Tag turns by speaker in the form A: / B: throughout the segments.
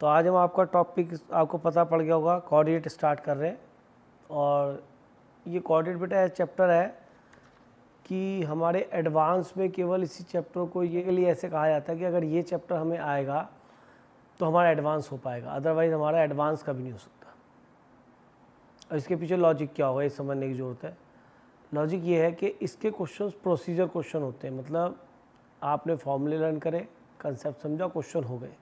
A: तो आज हम आपका टॉपिक आपको पता पड़ गया होगा, कोऑर्डिनेट स्टार्ट कर रहे हैं। और ये कोऑर्डिनेट बेटा चैप्टर है कि हमारे एडवांस में केवल इसी चैप्टर को ये के लिए ऐसे कहा जाता है कि अगर ये चैप्टर हमें आएगा तो हमारा एडवांस हो पाएगा, अदरवाइज़ हमारा एडवांस कभी नहीं हो सकता। और इसके पीछे लॉजिक क्या होगा ये समझने की ज़रूरत है। लॉजिक ये है कि इसके क्वेश्चंस प्रोसीजर क्वेश्चन होते हैं, मतलब आपने फॉर्मूले लर्न करे, कंसेप्ट समझा, क्वेश्चन हो गए।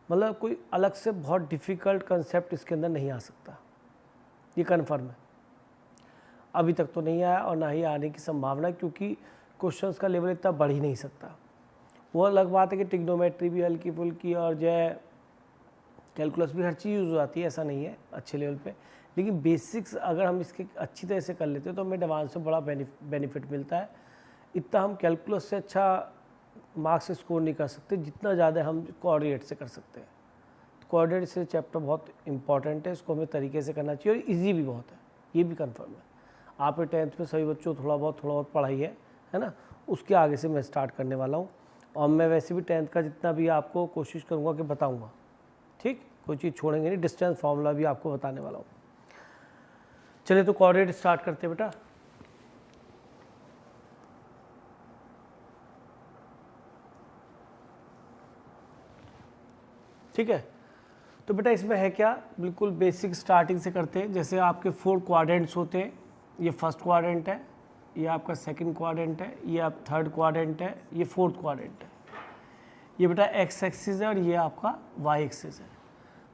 A: मतलब कोई अलग से बहुत डिफ़िकल्ट कंसेप्ट इसके अंदर नहीं आ सकता, ये कन्फर्म है। अभी तक तो नहीं आया और ना ही आने की संभावना है, क्योंकि क्वेश्चंस का लेवल इतना बढ़ ही नहीं सकता। वो अलग बात है कि ट्रिग्नोमेट्री भी हल्की फुल्की और जो है कैलकुलस भी हर चीज़ यूज़ हो जाती है, ऐसा नहीं है अच्छे लेवल पे। लेकिन बेसिक्स अगर हम इसके अच्छी तरह से कर लेते हैं तो हमें एडवांस से बड़ा बेनिफिट मिलता है। इतना हम कैलकुलस से अच्छा मार्क्स स्कोर नहीं कर सकते जितना ज़्यादा हम कोऑर्डिनेट से कर सकते हैं। तो कोऑर्डिनेट से चैप्टर बहुत इंपॉर्टेंट है, इसको हमें तरीके से करना चाहिए और ईजी भी बहुत है, ये भी कन्फर्म है। आप 10th में सभी बच्चों थोड़ा बहुत पढ़ाई है ना, उसके आगे से मैं स्टार्ट करने वाला हूँ। और मैं वैसे भी 10th का जितना भी आपको कोशिश करूँगा कि बताऊँगा, ठीक, कोई चीज़ छोड़ेंगे नहीं। डिस्टेंस फार्मूला भी आपको बताने वाला हूँ। चलिए तो कोऑर्डिनेट स्टार्ट करते हैं बेटा। ठीक है, तो बेटा इसमें है क्या, बिल्कुल बेसिक स्टार्टिंग से करते हैं। जैसे आपके 4 क्वाड्रेंट्स होते हैं, ये फर्स्ट क्वाड्रेंट है, ये आपका सेकंड क्वाड्रेंट है, ये आप थर्ड क्वाड्रेंट है, ये फोर्थ क्वाड्रेंट है। ये बेटा एक्स एक्सिस है और ये आपका वाई एक्सिस है।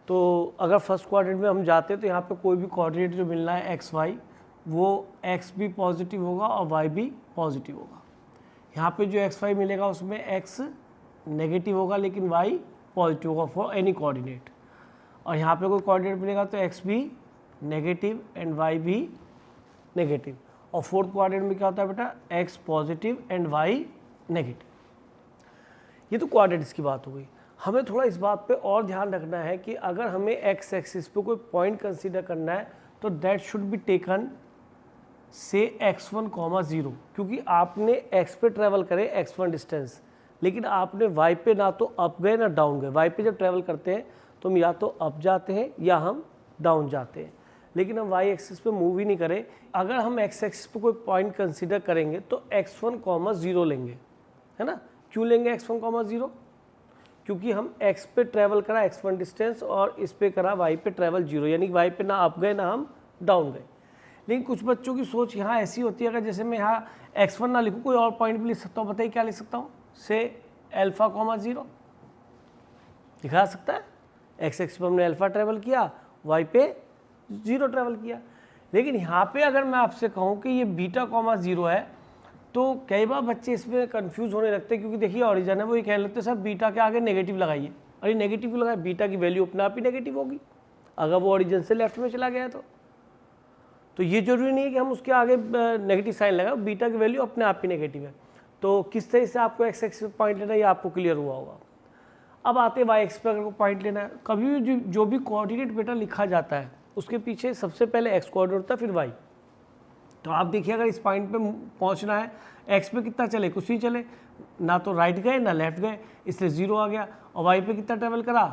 A: तो अगर फर्स्ट क्वाड्रेंट में हम जाते हैं तो यहाँ पे कोई भी कोऑर्डिनेट जो मिलना है एक्स वाई, वो एक्स भी पॉजिटिव होगा और वाई भी पॉजिटिव होगा। यहाँ पे जो एक्स वाई मिलेगा उसमें एक्स नेगेटिव होगा लेकिन वाई पॉजिटिव होगा फॉर एनी कोऑर्डिनेट। और यहाँ पे कोई कोऑर्डिनेट मिलेगा तो एक्स भी नेगेटिव एंड वाई भी नेगेटिव। और फोर्थ क्वाड्रेंट में क्या होता है बेटा, x positive and y negative. ये तो कोऑर्डिनेट्स की बात हो गई। हमें थोड़ा इस बात पे और ध्यान रखना है कि अगर हमें एक्स एक्सिस पे कोई पॉइंट कंसीडर करना है तो दैट शुड बी टेकन से x1, 0, क्योंकि आपने x पे ट्रैवल करे x1 डिस्टेंस, लेकिन आपने y पे ना तो अप गए ना डाउन गए। y पे जब ट्रैवल करते हैं तो हम या तो अप जाते हैं या हम डाउन जाते हैं, लेकिन हम y एक्सिस पे मूव ही नहीं करें। अगर हम x एक्सिस पे कोई पॉइंट कंसीडर करेंगे तो x1, 0 लेंगे, है ना। क्यों लेंगे x1, 0? क्योंकि हम x पे ट्रैवल करा x1 डिस्टेंस और इस पे करा y पे ट्रैवल 0, यानी y पे ना अप गए ना हम डाउन गए। लेकिन कुछ बच्चों की सोच यहाँ ऐसी होती है, अगर जैसे मैं यहाँ x1 ना लिखूँ कोई और पॉइंट भी लिख सकता हूँ। बताइए क्या लिख सकता हूँ, से अल्फा, 0 लिखा सकता है। एक्स एक्सिस पर हमने अल्फा ट्रैवल किया, y पे 0 ट्रैवल किया। लेकिन यहाँ पे अगर मैं आपसे कहूँ कि ये बीटा, 0 है, तो कई बार बच्चे इसमें कंफ्यूज होने लगते हैं, क्योंकि देखिए ऑरिजिन है, वो ये कहने लगते हैं सर बीटा के आगे नेगेटिव लगाइए। अरे नेगेटिव क्यों लगाए, बीटा की वैल्यू अपने आप ही नेगेटिव होगी अगर वो ऑरिजिन से लेफ्ट में चला गया तो ये जरूरी नहीं है कि हम उसके आगे नेगेटिव साइन लगाए, बीटा की वैल्यू अपने आप ही नेगेटिव है। तो किस तरह से आपको एक्स एक्सिस पे पॉइंट लेना है ये आपको क्लियर हुआ होगा। अब आते हैं वाई एक्सिस पे अगर पॉइंट लेना है। कभी भी जो भी कोऑर्डिनेट बेटा लिखा जाता है उसके पीछे सबसे पहले एक्स कोऑर्डिनेट होता है, फिर वाई। तो आप देखिए अगर इस पॉइंट पे पहुंचना है, एक्स पे कितना चले, कुछ नहीं चले, ना तो राइट गए ना लेफ्ट गए, इसलिए 0 आ गया। और वाई पे कितना ट्रेवल करा,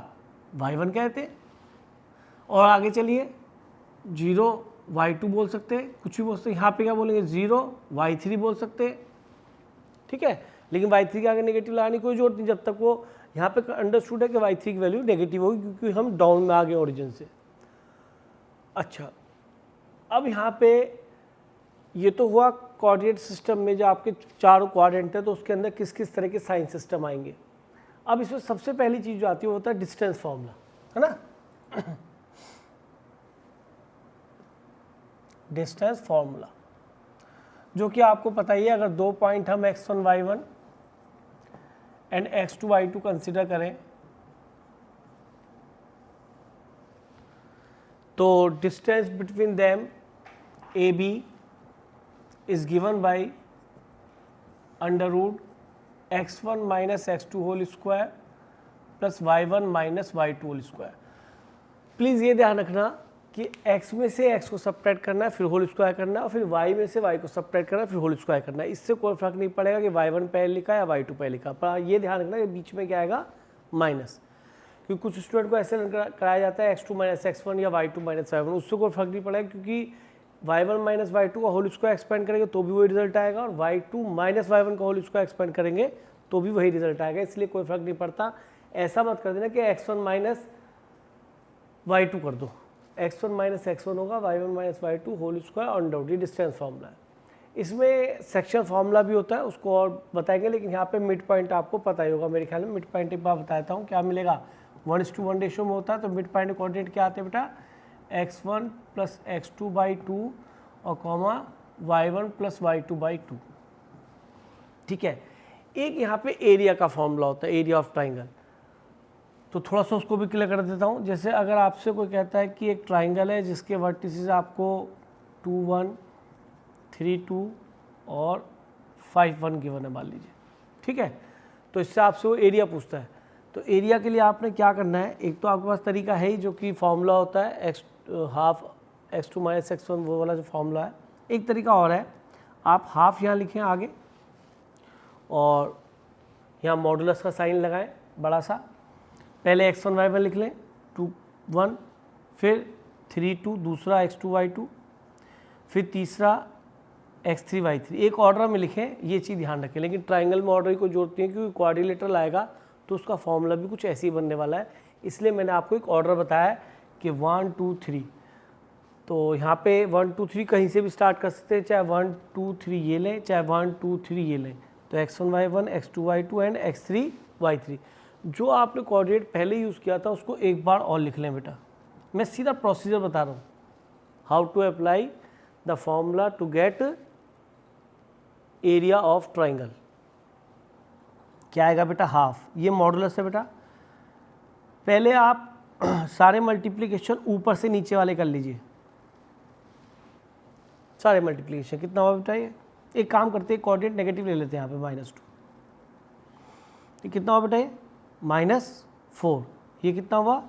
A: y1 कहते हैं। और आगे चलिए 0, y2 बोल सकते हैं, कुछ भी बोल सकते हैं। यहाँ पे क्या बोलेंगे 0, y3 बोल सकते हैं, ठीक है। लेकिन y3 के आगे नेगेटिव लगाने की कोई जरूरत नहीं, जब तक वो यहाँ पे अंडरस्टूड है कि y3 की वैल्यू नेगेटिव होगी, क्योंकि हम डाउन में आ गए ओरिजिन से। अच्छा, अब यहाँ पे ये तो हुआ कोऑर्डिनेट सिस्टम में जो आपके 4 क्वाड्रेंट है, तो उसके अंदर किस किस तरह के साइन सिस्टम आएंगे। अब इसमें सबसे पहली चीज़ जो आती है वो होता है डिस्टेंस फार्मूला, है ना। डिस्टेंस फार्मूला जो कि आपको पता ही है, अगर 2 पॉइंट हम x1, y1 and x2, y2 consider करें तो distance between them AB is given by under root x1 minus x2 whole square plus y1 minus y2 whole square। Please ये ध्यान रखना कि x में से x को सब्ट्रैक्ट करना है, फिर होल स्क्वायर करना है, और फिर y में से y को सब्ट्रैक्ट करना है, फिर होल स्क्वायर करना है। इससे कोई फर्क नहीं पड़ेगा कि y1 पहले लिखा या y2 पहले लिखा, पर ये ध्यान रखना कि बीच में क्या आएगा, माइनस। क्योंकि कुछ स्टूडेंट को ऐसे कराया जाता है x2 माइनस x1 या y2 माइनस y1, उससे कोई फर्क नहीं पड़ेगा क्योंकि y1 माइनस y2 का होल स्क्वायर एक्सपेंड करेंगे तो भी वही रिजल्ट आएगा, और y2 माइनस y1 का होल स्क्वायर एक्सपेंड करेंगे तो भी वही रिजल्ट आएगा, इसलिए कोई फर्क नहीं पड़ता। ऐसा मत कर देना कि x1 माइनस y2 कर दो, x1 माइनस x1 होगा y1 minus y2 whole square on doubt, ये डिस्टेंस फार्मूला है। इसमें सेक्शन फार्मूला भी होता है, उसको और बताएंगे, लेकिन यहाँ पे मिड पॉइंट आपको पता ही होगा मेरे ख्याल में। मिड पॉइंट एक बार बताता हूँ क्या मिलेगा, 1:1 रेशो में होता है, तो मिड पॉइंट कोऑर्डिनेट क्या आते हैं बेटा, x1 प्लस x2/2 और कॉमा y1 प्लस y2/2, ठीक है। एक यहाँ पे एरिया का फॉर्मूला होता है, एरिया ऑफ ट्राइंगल, तो थोड़ा सा उसको भी क्लियर कर देता हूँ। जैसे अगर आपसे कोई कहता है कि एक ट्राइंगल है जिसके वर्टिसेस आपको 2 1 3 2 और 5 1 गिवन है मान लीजिए, ठीक है, तो इससे आपसे वो एरिया पूछता है। तो एरिया के लिए आपने क्या करना है, एक तो आपके पास तरीका है ही जो कि फॉर्मूला होता है हाफ x2 माइनस x1, वो वाला जो फॉर्मूला है। एक तरीका और है, आप हाफ यहाँ लिखें आगे और यहाँ मॉडुलस का साइन लगाएं बड़ा सा, पहले x1 y1 लिख लें 2 1, फिर 3 2, दूसरा x2 y2, फिर तीसरा x3 y3, एक ऑर्डर में लिखें, ये चीज़ ध्यान रखें। लेकिन ट्राइंगल में ऑर्डर की कोई जरूरत नहीं है क्योंकि क्वाड्रिलेटरल आएगा तो उसका फॉर्मूला भी कुछ ऐसे ही बनने वाला है, इसलिए मैंने आपको एक ऑर्डर बताया कि 1 2 3। तो यहाँ पे 1 2 3 कहीं से भी स्टार्ट कर सकते हैं, चाहे 1 2 3 ये लें, चाहे 1 2 3 ये लें, तो x1 y1 x2 y2 and x3 y3। जो आपने कोऑर्डिनेट पहले यूज़ किया था उसको एक बार और लिख लें बेटा। मैं सीधा प्रोसीजर बता रहा हूँ, how to apply the formula to get area of triangle. क्या आएगा बेटा, हाफ, ये मॉडुलस है बेटा। पहले आप सारे मल्टीप्लिकेशन ऊपर से नीचे वाले कर लीजिए, सारे मल्टीप्लिकेशन कितना हुआ बेटा, ये एक काम करते हैं कोऑर्डिनेट नेगेटिव ले लेते हैं यहाँ पे -2, ये कितना हुआ बेटा, ये -4, ये कितना हुआ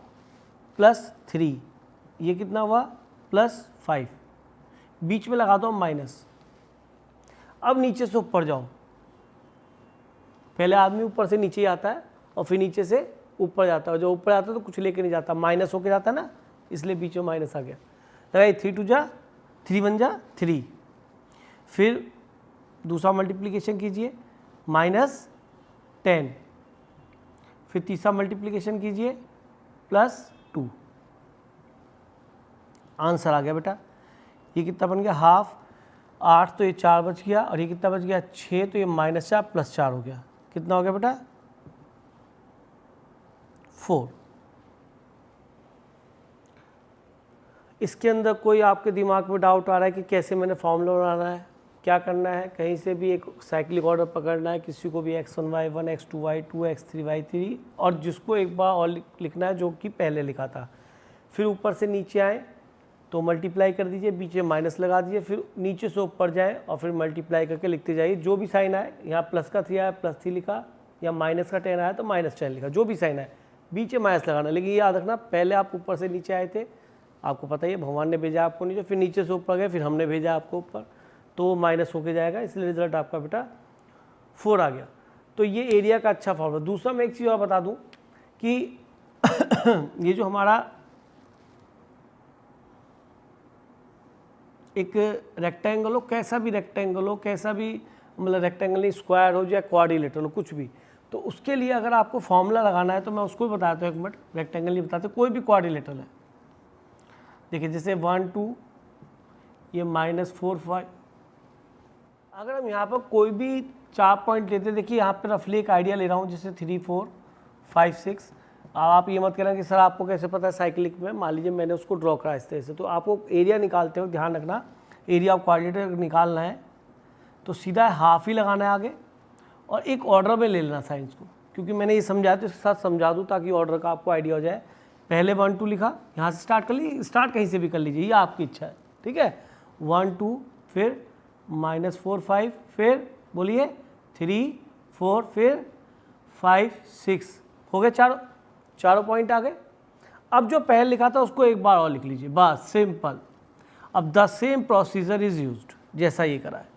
A: +3, ये कितना हुआ +5, बीच में लगा दो माइनस। अब नीचे से ऊपर जाओ, पहले आदमी ऊपर से नीचे आता है और फिर नीचे से ऊपर जाता है, जो ऊपर आता है तो कुछ लेके नहीं जाता, माइनस होके जाता है ना, इसलिए बीच में माइनस आ गया। लगाइए 3 2 जा 3 1 जा 3, फिर दूसरा मल्टीप्लिकेशन कीजिए -10, फिर तीसरा मल्टीप्लिकेशन कीजिए +2, आंसर आ गया बेटा। ये कितना बन गया, हाफ, 8 तो ये 4 बच गया, और ये कितना बच गया 6, तो ये -4 +4 हो गया, कितना हो गया बेटा 4। इसके अंदर कोई आपके दिमाग में डाउट आ रहा है कि कैसे मैंने फॉर्मूला बनाना है, क्या करना है, कहीं से भी एक साइक्लिक ऑर्डर पकड़ना है, किसी को भी x1 y1 x2 y2 x3 y3, और जिसको एक बार और लिखना है जो कि पहले लिखा था। फिर ऊपर से नीचे आए तो मल्टीप्लाई कर दीजिए, बीच में माइनस लगा दीजिए, फिर नीचे से ऊपर जाएं और फिर मल्टीप्लाई करके लिखते जाइए। जो भी साइन आए, यहाँ प्लस का 3 आया +3 लिखा, या माइनस का 10 आया तो -10 लिखा, जो भी साइन आए बीच में माइनस लगाना। लेकिन ये याद रखना, पहले आप ऊपर से नीचे आए थे, आपको पता ही है भगवान ने भेजा आपको नीचे, फिर नीचे से ऊपर गए, फिर हमने भेजा आपको ऊपर, तो माइनस होके जाएगा, इसलिए रिजल्ट आपका बेटा 4 आ गया। तो ये एरिया का अच्छा फॉर्मूला। दूसरा मैं एक चीज़ और बता दूँ कि ये जो हमारा एक रेक्टेंगल हो, कैसा भी रेक्टेंगल हो, कैसा भी मतलब रेक्टेंगल नहीं, स्क्वायर हो या क्वाड्रिलेटरल हो, कुछ भी, तो उसके लिए अगर आपको फॉर्मूला लगाना है तो मैं उसको भी बताता हूँ। एक मिनट, रेक्टेंगल नहीं बताते, कोई भी क्वाड्रिलेटरल है, देखिए जैसे 1 2, ये -4 5। अगर हम यहाँ पर कोई भी 4 पॉइंट लेते हैं, देखिए यहाँ पे रफली एक आइडिया ले रहा हूँ, जैसे 3 4 5 6। आप ये मत कहना कि सर आपको कैसे पता है साइक्लिक में, मान लीजिए मैंने उसको ड्रॉ करा इस तरह से, तो आपको एरिया निकालते हो ध्यान रखना, एरिया ऑफ क्वाड्रिलेटरल निकालना है तो सीधा हाफ ही लगाना है आगे, और एक ऑर्डर में ले लेना साइंस को, क्योंकि मैंने ये समझाया तो इसके साथ समझा दूँ ताकि ऑर्डर का आपको आइडिया हो जाए। पहले 1 2 लिखा, यहाँ से स्टार्ट कर लीजिए, स्टार्ट कहीं से भी कर लीजिए, ये आपकी इच्छा है, ठीक है। 1 2, फिर -4 5, फिर बोलिए 3 4, फिर 5 6, हो गए चारों पॉइंट आ गए। अब जो पहले लिखा था उसको एक बार और लिख लीजिए, बस सिंपल। अब the same procedure is used, जैसा ये करा है,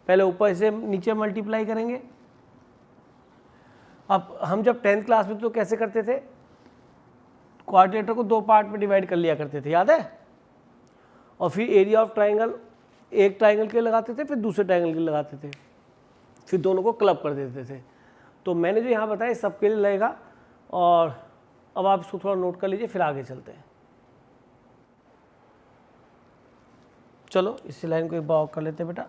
A: पहले ऊपर से नीचे मल्टीप्लाई करेंगे। अब हम जब 10th क्लास में तो कैसे करते थे, क्वाड्रिलेटरल को 2 पार्ट में डिवाइड कर लिया करते थे, याद है। और फिर एरिया ऑफ ट्राइंगल एक ट्राइंगल के लगाते थे, फिर दूसरे ट्राइंगल के लगाते थे, फिर दोनों को क्लब कर देते थे। तो मैंने जो यहाँ बताया सबके लिए लगेगा। और अब आप इसको थोड़ा नोट कर लीजिए, फिर आगे चलते हैं। चलो इस लाइन को एक बार कर लेते हैं बेटा।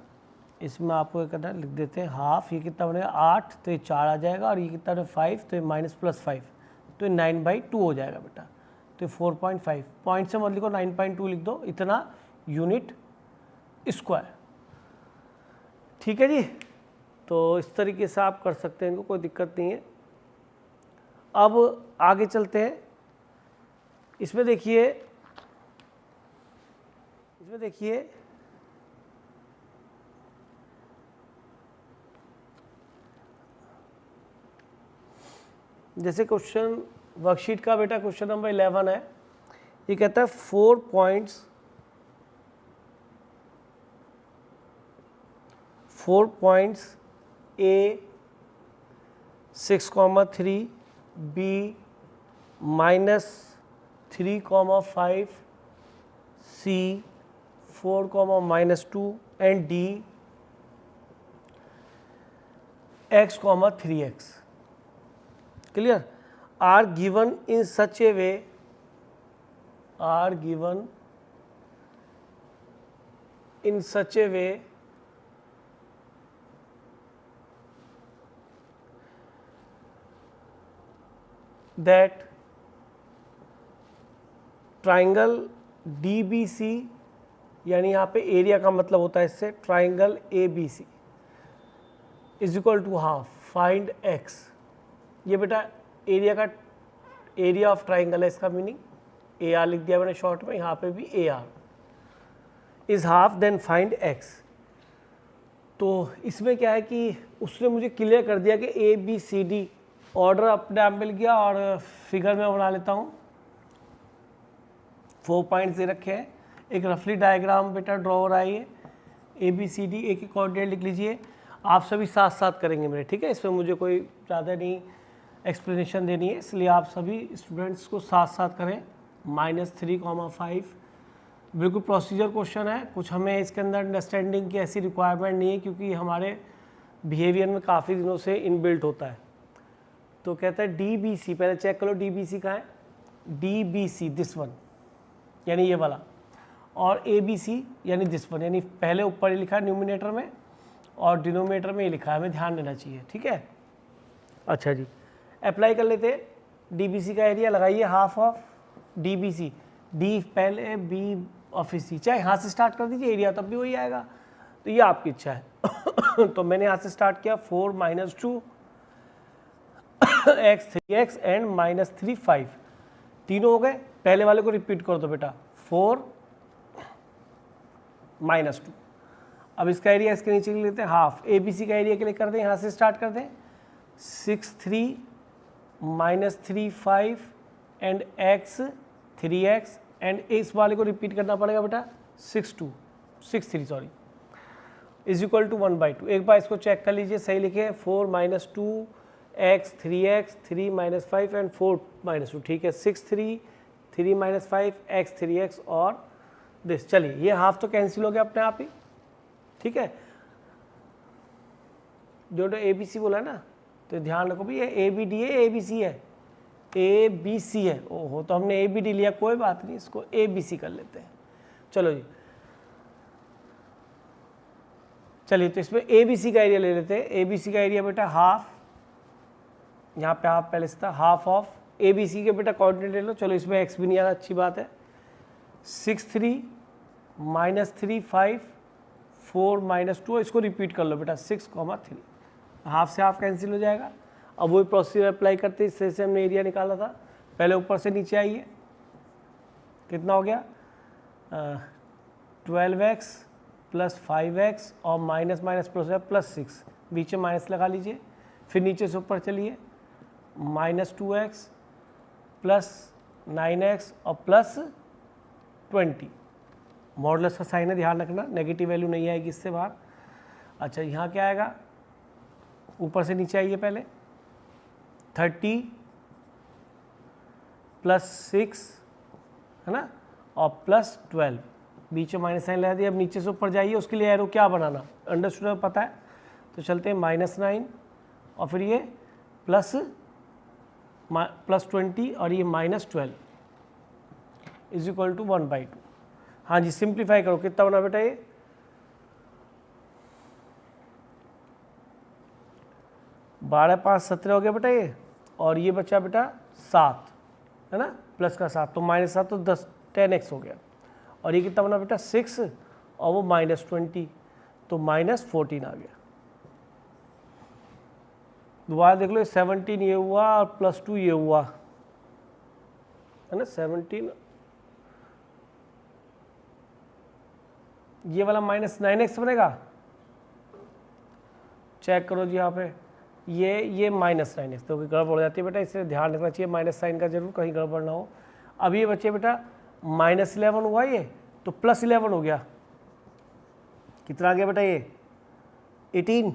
A: इसमें आपको क्या करना है, लिख देते हैं हाफ, ये कितना बनेगा 8, तो ये 4 आ जाएगा, और ये कितना है 5, तो ये -+5, तो ये 9/2 हो जाएगा बेटा। तो 4.5 पॉइंट से मत लिखो, 9.2 लिख दो, इतना यूनिट स्क्वायर। ठीक है जी। तो इस तरीके से आप कर सकते हैं, इनको कोई दिक्कत नहीं है। अब आगे चलते हैं। इसमें देखिए जैसे क्वेश्चन वर्कशीट का बेटा क्वेश्चन नंबर 11 है। ये कहता है 4 points A 6,3 B -3,5 C 4,-2 and D x,3x clear are given in such a way that triangle DBC, यानी यहाँ पे एरिया का मतलब होता है इससे triangle ABC is equal to half, find x। ये बेटा एरिया ऑफ ट्राइंगल है, इसका मीनिंग AR लिख दिया मैंने शॉर्ट में, यहाँ पे भी AR is half, then find x। तो इसमें क्या है कि उसने मुझे क्लियर कर दिया कि ABCD ऑर्डर अपने आप मिल गया। और फिगर में बना लेता हूँ। 4 पॉइंट्स दे रखे हैं, एक रफली डायग्राम बेटा ड्रॉ हो रहा है। ये ABCD एक ही कोऑर्डिनेट लिख लीजिए। आप सभी साथ साथ करेंगे मेरे, ठीक है। इसमें मुझे कोई ज़्यादा नहीं एक्सप्लेनेशन देनी है, इसलिए आप सभी स्टूडेंट्स को साथ साथ करें। -3,5 बिल्कुल प्रोसीजर क्वेश्चन है, कुछ हमें इसके अंदर अंडरस्टैंडिंग की ऐसी रिक्वायरमेंट नहीं है, क्योंकि हमारे बिहेवियर में काफ़ी दिनों से इनबिल्ट होता है। तो कहता है DBC, पहले चेक करो DBC का है, DBC दिस वन यानी ये वाला, और ABC यानी दिस वन, यानी पहले ऊपर ही लिखा है न्यूमिनेटर में और डिनोमिनेटर में ये लिखा है, हमें ध्यान देना चाहिए, ठीक है। अच्छा जी, अप्लाई कर लेते हैं। DBC का एरिया लगाइए हाफ ऑफ DBC, D पहले B और फिर C, चाहे यहाँ से स्टार्ट कर दीजिए, एरिया तब भी वही आएगा। तो ये आपकी इच्छा है। तो मैंने यहाँ से स्टार्ट किया, 4 - 2 x 3x एंड -3 5, तीनों हो गए। पहले वाले को रिपीट कर दो बेटा, 4 - 2। अब इसका एरिया इसके नीचे लिख लेते हैं हाफ। ABC का एरिया के लिए कर दें, यहाँ से स्टार्ट कर दें, 6 3 -3 5 एंड x 3x एंड इस वाले को रिपीट करना पड़ेगा बेटा, 6 3 सॉरी, इज इक्वल टू 1/2। एक बार इसको चेक कर लीजिए, सही लिखे, 4 - 2 x 3x 3 - 5 एंड 4 - 2, ठीक है। 6 3 3 - 5 x 3x और दिस। चलिए ये हाफ तो कैंसिल हो गया अपने आप ही, ठीक है। जो ABC बोला है ना, तो ध्यान रखो भाई, ये ABD है, ABC है, ABC है। ओहो, तो हमने ABD लिया, कोई बात नहीं, इसको ABC कर लेते हैं। चलो जी, चलिए तो इसमें ABC का एरिया ले लेते हैं। ABC का एरिया बेटा हाफ, यहाँ पे हाफ पहले से था, हाफ ऑफ ABC के बेटा कोऑर्डिनेट ले लो। चलो इसमें x भी नहीं आ रहा, अच्छी बात है। 6 3 -3 5 4 - 2, इसको रिपीट कर लो बेटा, 6,3। हाफ से हाफ कैंसिल हो जाएगा। अब वही प्रोसीजर अप्लाई करते, इससे से हमने एरिया निकाला था। पहले ऊपर से नीचे आइए, कितना हो गया, 12x + 5x और +++6, बीच में माइनस लगा लीजिए। फिर नीचे से ऊपर चलिए, -2x + 9x और +20। मॉडुलस का साइन है, ध्यान रखना, नेगेटिव वैल्यू नहीं आएगी इससे बाहर। अच्छा, यहाँ क्या आएगा, ऊपर से नीचे आइए, पहले 30 +6 है ना, और +12, बीच में माइनस साइन लगा दिया। अब नीचे से ऊपर जाइए, उसके लिए एरो क्या बनाना, अंडरस्टूड पता है। तो चलते हैं -9 और फिर ये +20 और ये -12 इज इक्वल टू 1/2। हाँ जी, सिंप्लीफाई करो, कितना बना बेटा ये 12 5 17 हो गया बेटा ये, और ये बचा बेटा 7 है ना, प्लस का 7 तो -7 तो 10x हो गया। और ये कितना बना बेटा 6 और वो -20 तो -14 आ गया। दोबारा देख लो, 17 ये हुआ और +2 ये हुआ है ना, 17 ये वाला -9x बनेगा। चेक करो जी यहाँ पे, ये -9x तो गड़बड़ हो जाती है बेटा, इसलिए ध्यान रखना चाहिए माइनस साइन का जरूर, कहीं गड़बड़ ना हो। अब ये बचे बेटा -11 हुआ ये, तो +11 हो गया, कितना आ गया बेटा ये 18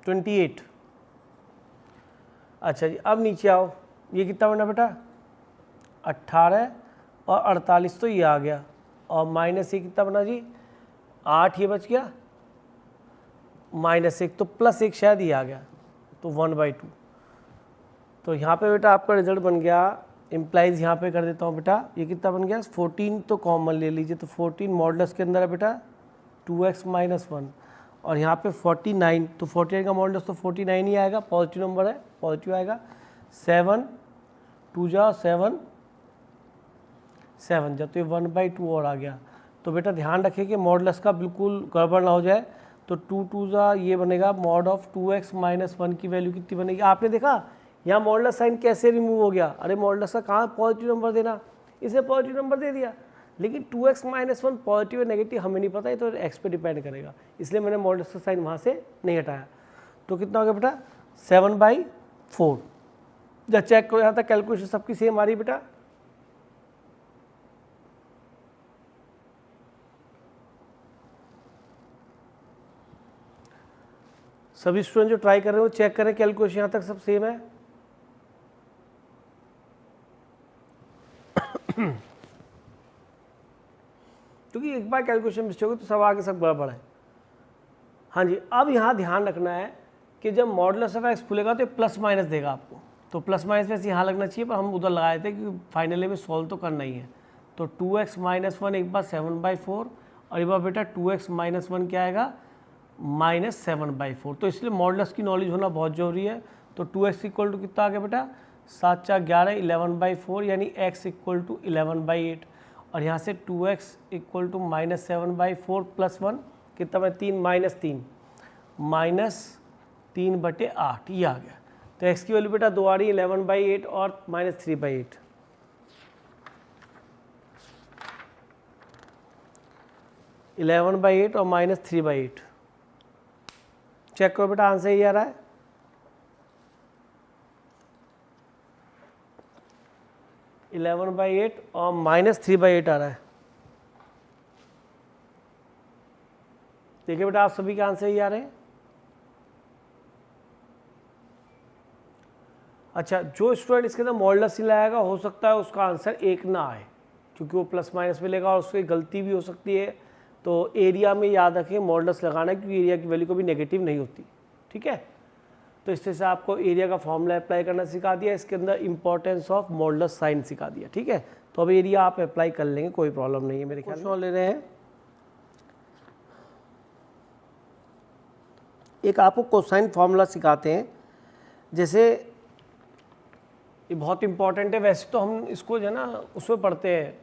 A: 28। अच्छा जी, अब नीचे आओ, ये कितना बना बेटा 18 और 48 तो ये आ गया, और माइनस ये कितना बना जी 8 ये बच गया, -1 तो +1 शायद ये आ गया, तो 1/2। तो यहाँ पे बेटा आपका रिजल्ट बन गया, इम्प्लाइज यहाँ पे कर देता हूँ बेटा, ये कितना बन गया 14 तो कॉमन ले लीजिए, तो 14 मॉडुलस के अंदर है बेटा 2x - 1 और यहाँ पे 49, तो 49 का मॉडुलस तो 49 ही आएगा, पॉजिटिव नंबर है पॉजिटिव आएगा। 7 2 जा 7 7 जब तो ये 1/2 और आ गया। तो बेटा ध्यान रखिए कि मॉडुलस का बिल्कुल गड़बड़ ना हो जाए, तो 2 2 जा ये बनेगा मॉड ऑफ 2x - 1 की वैल्यू कितनी बनेगी। आपने देखा यहाँ मॉडुलस साइन कैसे रिमूव हो गया, अरे मॉडुलस का कहाँ पॉजिटिव नंबर देना, इसे पॉजिटिव नंबर दे दिया, लेकिन 2x - 1 पॉजिटिव है नेगेटिव हमें नहीं पता, ये तो x पे डिपेंड करेगा, इसलिए मैंने मॉडुलस का साइन वहाँ से नहीं हटाया। तो कितना हो गया बेटा 7/4। जब चेक करो यहाँ तक कैलकुलेशन सबकी सेम आ रही बेटा, सभी स्टूडेंट जो ट्राई कर रहे हो चेक करें कैलकुलेशन यहाँ तक सब सेम है। क्योंकि एक बार कैलकुलेशन मिस्टेक हो तो सब आगे सब गड़बड़ है। हाँ जी, अब यहाँ ध्यान रखना है कि जब मॉडुलस ऑफ x खुलेगा तो प्लस माइनस देगा आपको, तो प्लस माइनस वैसे यहाँ लगना चाहिए, पर हम उधर लगाए थे कि फाइनली में सॉल्व तो करना ही है। तो 2x - 1 एक बार 7/4 और एक बार बेटा 2x - 1 क्या आएगा -7/4। तो इसलिए मॉडुलस की नॉलेज होना बहुत ज़रूरी है। तो 2x इक्वल टू कितना आ गया बेटा 7 4 11 11/4 यानी x इक्वल टू 11/8 और यहाँ से 2x इक्वल टू -7/4 + 1 कितना बना 3 -3/8 ये आ गया। तो x की वैल्यू बेटा 2 आ रही है 11/8 और -3/8। (11/8 और -3/8 चेक करो बेटा आंसर ये आ रहा है। (11/8 और -3/8 आ रहा है। देखिए बेटा आप सभी के आंसर ही आ रहे हैं। अच्छा, जो स्टूडेंट इसके अंदर मॉडुलस नहीं लाएगा हो सकता है उसका आंसर 1 ना आए, क्योंकि वो प्लस माइनस में लेगा और उसकी गलती भी हो सकती है। तो एरिया में याद रखें मॉडुलस लगाना, क्योंकि एरिया की वैल्यू कभी नेगेटिव नहीं होती, ठीक है। तो इस तरह से आपको एरिया का फॉर्मूला अप्लाई करना सिखा दिया, इसके अंदर इंपॉर्टेंस ऑफ मॉडुलस साइन सिखा दिया, ठीक है। तो अब एरिया आप अप्लाई कर लेंगे, कोई प्रॉब्लम नहीं है मेरे ख्याल में। ले रहे हैं एक आपको कोसाइन फॉर्मूला सिखाते हैं, जैसे ये बहुत इंपॉर्टेंट है। वैसे तो हम इसको जो है ना उसमें पढ़ते हैं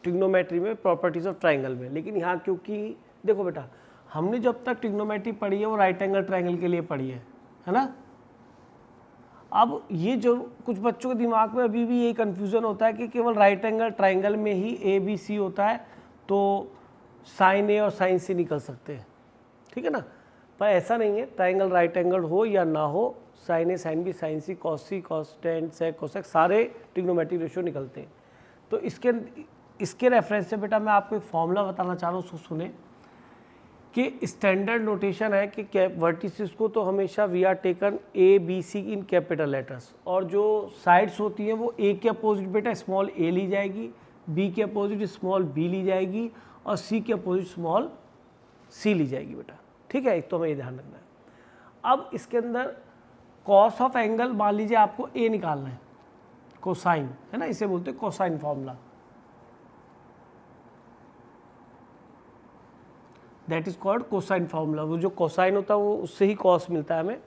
A: ट्रिग्नोमेट्री में, प्रॉपर्टीज ऑफ ट्राइंगल में, लेकिन यहाँ क्योंकि देखो बेटा हमने जब तक ट्रिग्नोमेट्री पढ़ी है वो राइट एंगल ट्राइंगल के लिए पढ़ी है ना। अब ये जो कुछ बच्चों के दिमाग में अभी भी यही कन्फ्यूज़न होता है कि केवल राइट एंगल ट्राइंगल में ही ABC होता है, तो साइन A और साइन C निकल सकते हैं, ठीक है ना। पर ऐसा नहीं है, ट्राइंगल राइट एंगल हो या ना हो, sine A sine B sine C cos C cos tan sec cosec सारे ट्रिग्नोमेट्रिक रेशियो निकलते हैं। तो इसके रेफरेंस से बेटा मैं आपको एक फॉर्मूला बताना चाह रहा हूँ, उसको सुने। कि स्टैंडर्ड नोटेशन है कि वर्टिसेस को तो हमेशा we are taken A B C in capital letters, और जो साइड्स होती हैं वो ए के अपोजिट बेटा स्मॉल ए ली जाएगी, बी के अपोजिट स्मॉल बी ली जाएगी, और सी के अपोजिट स्मॉल सी ली जाएगी बेटा। ठीक है, एक तो हमें ये ध्यान रखना है। अब इसके अंदर कॉस ऑफ एंगल मान लीजिए आपको ए निकालना है, कोसाइन है ना, इसे बोलते हैं cosine formula, that is called cosine formula. वो जो कोसाइन होता है वो उससे ही कॉस मिलता है हमें,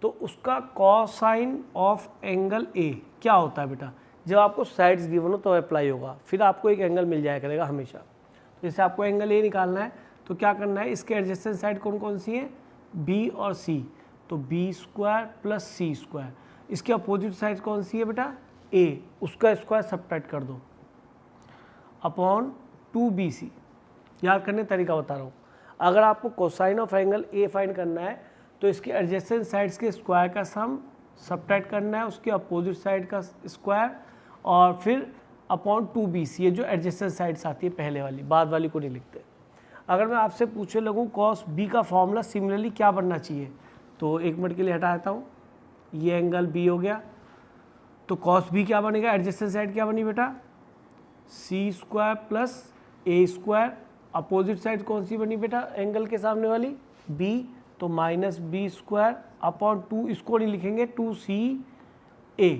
A: तो उसका कोसाइन ऑफ एंगल ए क्या होता है बेटा, जब आपको साइड्स गिवन हो तो अप्लाई होगा, फिर आपको एक एंगल मिल जाया करेगा हमेशा। तो जैसे आपको एंगल ए निकालना है तो क्या करना है, इसके एडजेसेंट साइड कौन कौन सी है, बी और सी, तो बी स्क्वायर प्लस सी स्क्वायर। इसके अपोजिट साइड कौन सी है बेटा, ए, उसका स्क्वायर सब्ट्रैक्ट कर दो अपॉन 2bc। याद करने तरीका बता रहा हूँ, अगर आपको cosine of angle A find करना है तो इसके एडजेसेंट साइड्स के स्क्वायर का सम सब्ट्रैक्ट करना है उसके अपोजिट साइड का स्क्वायर, और फिर अपॉन 2bc, ये जो एडजेसेंट साइड्स आती है पहले वाली, बाद वाली को नहीं लिखते। अगर मैं आपसे पूछने लगूँ कॉस बी का फॉर्मूला सिमिलरली क्या बनना चाहिए, तो एक मिनट के लिए हटा देता हूँ, ये एंगल बी हो गया, तो कॉस बी क्या बनेगा, एडजेसेंट साइड क्या बनी बेटा, सी स्क्वायर प्लस ए स्क्वायर, अपोजिट साइड कौन सी बनी बेटा एंगल के सामने वाली, बी, तो माइनस बी स्क्वायर अपॉन 2, इसको नहीं लिखेंगे, 2ca।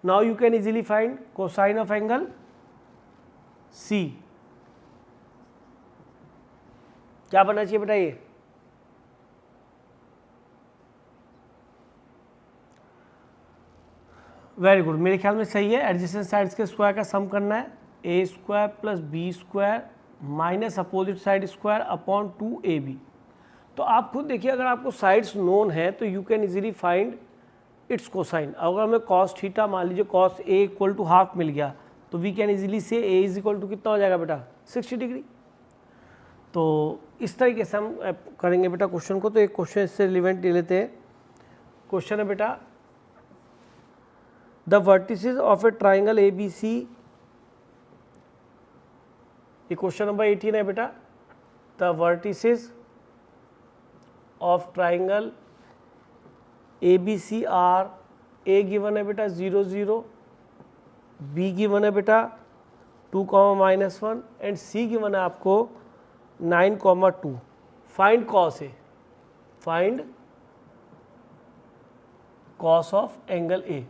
A: Now you can easily find cosine of angle C, क्या बनना चाहिए बेटा, ये वेरी गुड, मेरे ख्याल में सही है। एडजेसेंट साइड्स के स्क्वायर का सम करना है, a square plus b square minus opposite side square upon 2ab। तो आप खुद देखिए, अगर आपको साइड्स नोन है तो you can easily find its cosine. अगर हमें कॉस थीटा मान लीजिए cos a equal to half मिल गया तो वी कैन इजीली से ए इज इक्वल टू कितना हो जाएगा बेटा, 60 डिग्री। तो इस तरीके से हम करेंगे बेटा क्वेश्चन को। तो एक क्वेश्चन इससे रिलेवेंट ले लेते हैं। क्वेश्चन है बेटा, the vertices of a triangle A B C, ये क्वेश्चन नंबर 18 है बेटा। The vertices of triangle A B C are, A given है बेटा 0 0, बी गिवन है बेटा 2, -1 एंड सी गिवन है आपको 9, 2। Find cos A, find cos of angle A.